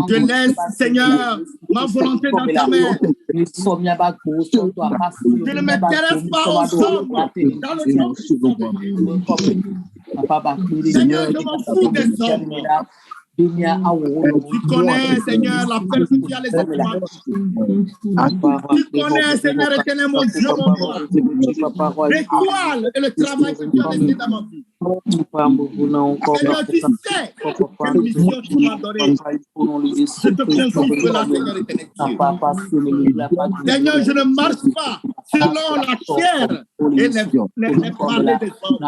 Je laisse, Seigneur, ma volonté dans ta main. Je ne m'intéresse pas aux hommes, dans le nom puissant de Jésus. Seigneur, je m'en fous des hommes. Tu connais, Seigneur, la peur que tu as les êtres. Tu connais, Seigneur éternel, mon Dieu, mon roi. L'étoile et le travail que tu as laissé dans ma vie. Seigneur, tu sais quelle mission tu m'as donnée. Je te confie cela, Seigneur éternel. Seigneur, je ne marche pas selon la chair et les parler des hommes.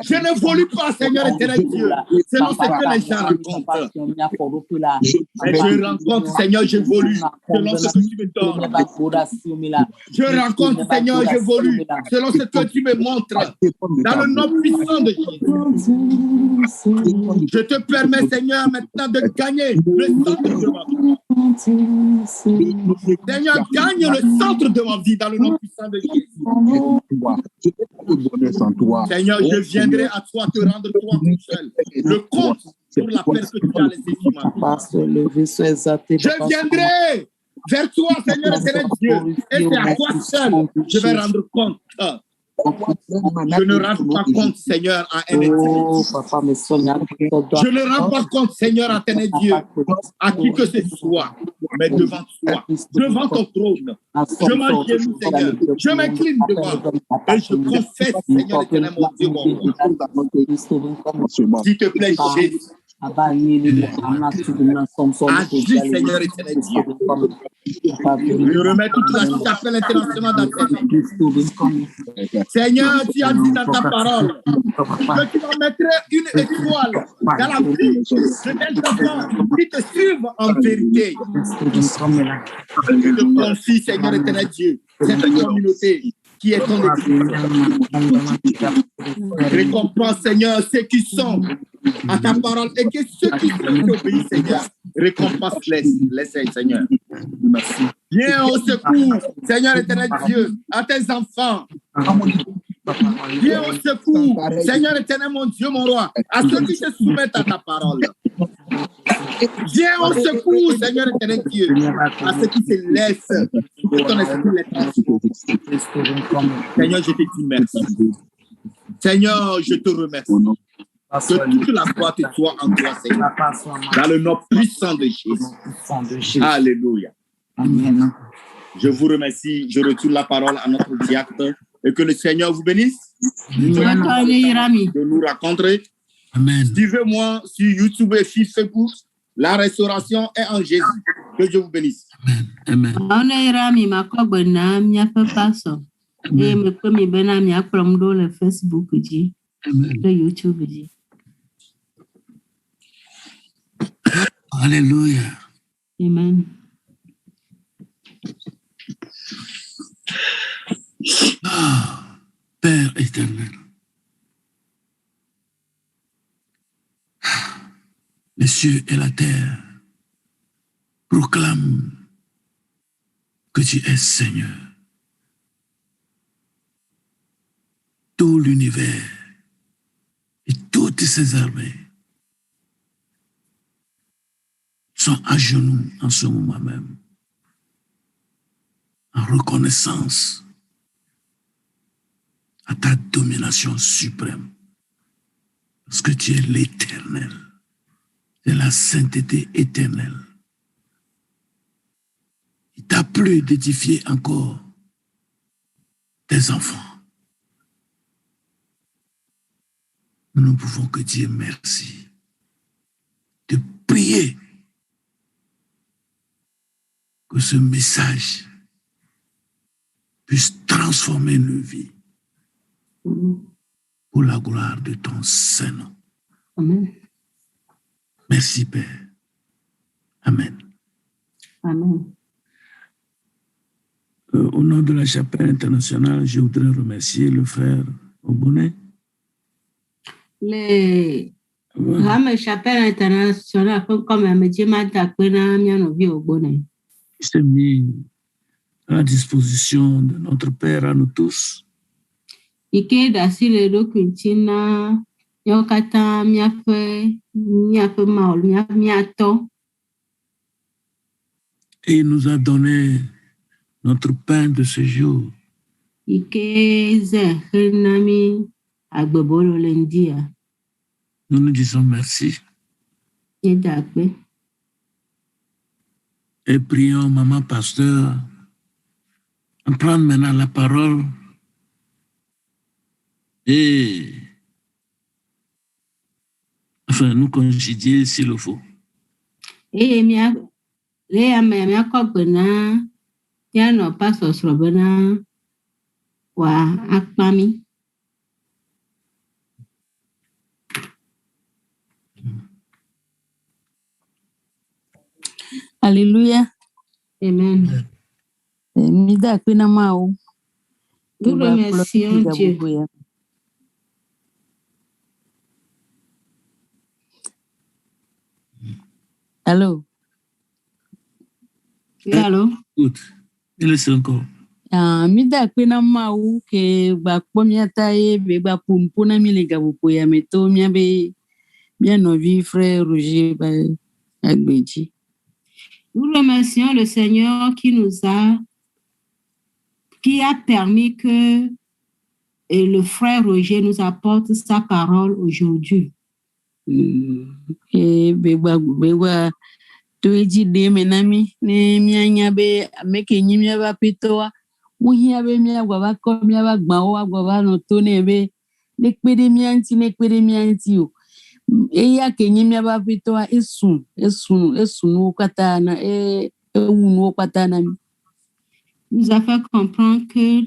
Je n'évolue pas, Seigneur éternel Dieu, selon ce que les gens racontent. Mais je rencontre, Seigneur, j'évolue selon ce que tu me donnes. Je rencontre, Seigneur, j'évolue selon ce que tu me montres. Dans le nom puissant de Jésus. Je te permets, Seigneur, maintenant de gagner le centre de ma vie. Seigneur, gagne le centre de ma vie dans le nom puissant de Jésus. Seigneur, je viendrai à toi te rendre toi tout seul. Le compte pour la paix que tu as laissée sur ma vie. Je viendrai vers toi, Seigneur éternel Dieu, et c'est à toi seul je vais rendre compte. Je ne rends pas compte, Seigneur, à un être. Je ne rends pas compte, Seigneur, à ton Dieu, à qui que ce soit, mais devant toi, devant ton trône. Je m'agenouille, Seigneur. Je m'incline devant et je confesse, Seigneur, éternel, mon Dieu, mon roi. S'il te plaît, Jésus. Agis, Seigneur éternel Dieu. Je remets toute la chapelle internationale dans tes mains. Seigneur, tu as dit dans ta parole que tu vas mettre une étoile dans la vie de tes enfants qui te suivent en vérité. Je te confie, Seigneur éternel Dieu, cette communauté qui est ton église. Récompense, Seigneur, ceux qui sont à ta parole et que ceux qui obéissent, Seigneur, récompense-les, Seigneur. Viens au secours, Seigneur éternel Dieu, à tes enfants. Viens au secours, Seigneur éternel, mon Dieu, mon roi, à ceux qui se soumettent à ta parole. Viens au secours, Seigneur éternel Dieu, à ceux qui se laissent que ton esprit les transforme. Seigneur, je te dis merci. Seigneur, je te remercie. Que toute la foi te soit en toi, Seigneur. Dans le nom puissant de Jésus. Alléluia. Amen. Je vous remercie. Je retourne la parole à notre diacre et que le Seigneur vous bénisse. De nous rencontrer. Amen. Suivez-moi sur YouTube et sur Facebook. La restauration est en Jésus. Que Dieu vous bénisse. Amen. YouTube. Alléluia. Amen. Père éternel, les cieux et la terre proclament que tu es Seigneur. Tout l'univers et toutes ses armées sont à genoux en ce moment même, en reconnaissance à ta domination suprême, parce que tu es l'éternel, c'est la sainteté éternelle. Il t'a plu d'édifier encore tes enfants. Nous ne pouvons que dire merci, de prier que ce message puisse transformer nos vies pour la gloire de ton Saint-Nom. Amen. Merci, Père. Amen. Amen. Au nom de la Chapelle internationale, je voudrais remercier le frère Ogbone. Les Chapelle internationale, comme un métier, Il s'est mis à la disposition de notre Père à nous tous. Et il nous a donné notre pain de ce jour. Nous nous disons merci. Et prions, maman pasteur, en prendre maintenant la parole et enfin nous congédier s'il le faut. Alléluia. Amen. Mida kwina mao. Nous remercions Dieu. Allô? Allô? Good. Il est encore. Mida kwina mao ke ba pomiata ye be ba pumpuna milega buko ya meto mia be bien novi frère Roger ba agbeji. Nous remercions le Seigneur qui a permis que le frère Roger nous apporte sa parole aujourd'hui. Bewa toeji de menami ne mianya be meke nyimya ba pitoa muhia be mia gwa ba ko mia ba gba o gwa ba no to ne be ne kpede mianti o eya ke nyimya ba pitoa esun no katana no katana. Nous a fait comprendre que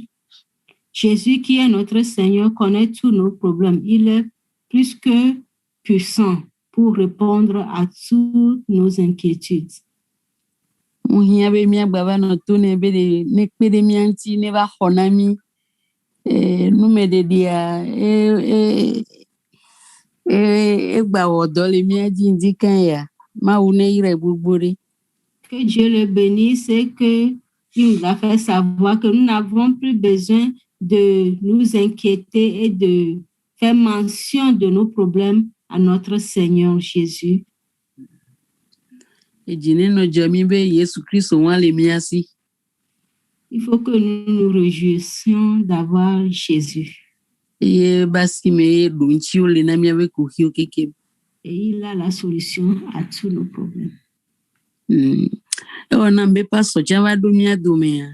Jésus, qui est notre Seigneur, connaît tous nos problèmes. Il est plus que puissant pour répondre à toutes nos inquiétudes. Muhia be mia baba no to ne be de ne kpede mianti ne ba honami no me de dia gba odo le mia jindi kan ya ma une ire gbogbore. Que Dieu le bénisse et que il nous a fait savoir que nous n'avons plus besoin de nous inquiéter et de faire mention de nos problèmes à notre Seigneur Jésus. Il faut que nous nous réjouissions d'avoir Jésus. Et il a la solution à tous nos problèmes. On n'a même pas sorti à domia domea.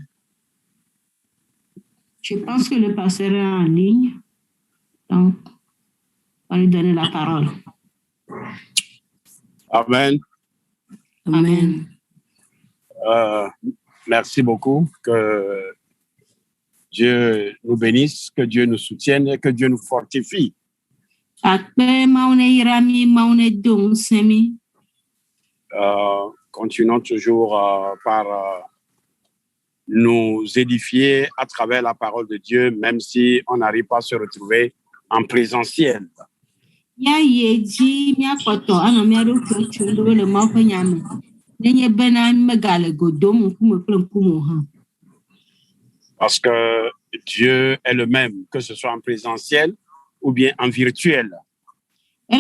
Je pense que le pasteur est en ligne. Donc, on va lui donner la parole. Amen. Amen. Merci beaucoup. Que Dieu nous bénisse, que Dieu nous soutienne et que Dieu nous fortifie. Continuons toujours par nous édifier à travers la parole de Dieu, même si on n'arrive pas à se retrouver en présentiel. Parce que Dieu est le même, que ce soit en présentiel ou bien en virtuel. Donc,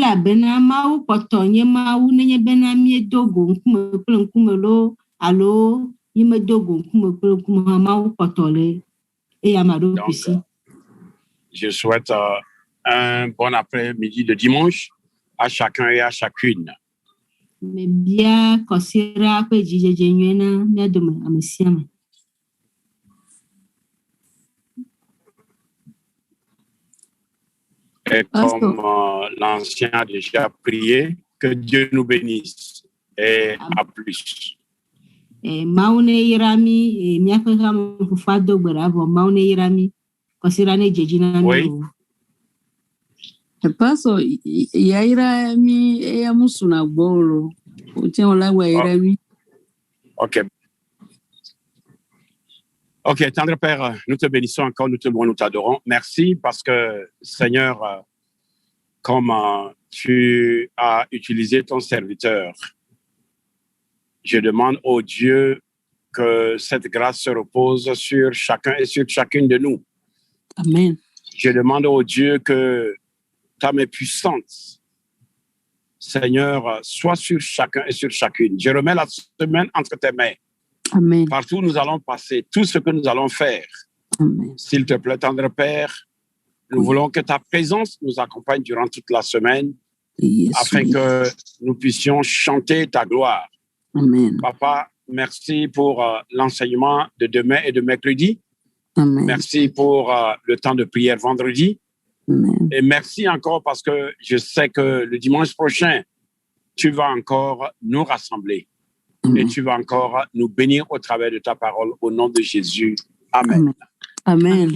je souhaite un bon après-midi de dimanche à chacun et à chacune. Et comme l'ancien a déjà prié, que Dieu nous bénisse et à plus. Oui. Paso yaira mi ya musuna bolo. Tiens la yaira mi. OK. OK, tendre Père, nous te bénissons encore, nous te louons, nous t'adorons. Merci parce que, Seigneur, comme tu as utilisé ton serviteur, je demande au Dieu que cette grâce se repose sur chacun et sur chacune de nous. Amen. Je demande au Dieu que ta main puissante, Seigneur, soit sur chacun et sur chacune. Je remets la semaine entre tes mains. Amen. Partout où nous allons passer, tout ce que nous allons faire. Amen. S'il te plaît, tendre Père, nous voulons que ta présence nous accompagne durant toute la semaine, afin que nous puissions chanter ta gloire. Amen. Papa, merci pour l'enseignement de demain et de mercredi. Amen. Merci pour le temps de prière vendredi. Amen. Et merci encore parce que je sais que le dimanche prochain, tu vas encore nous rassembler. Amen. Et tu vas encore nous bénir au travers de ta parole au nom de Jésus. Amen. Amen. Amen.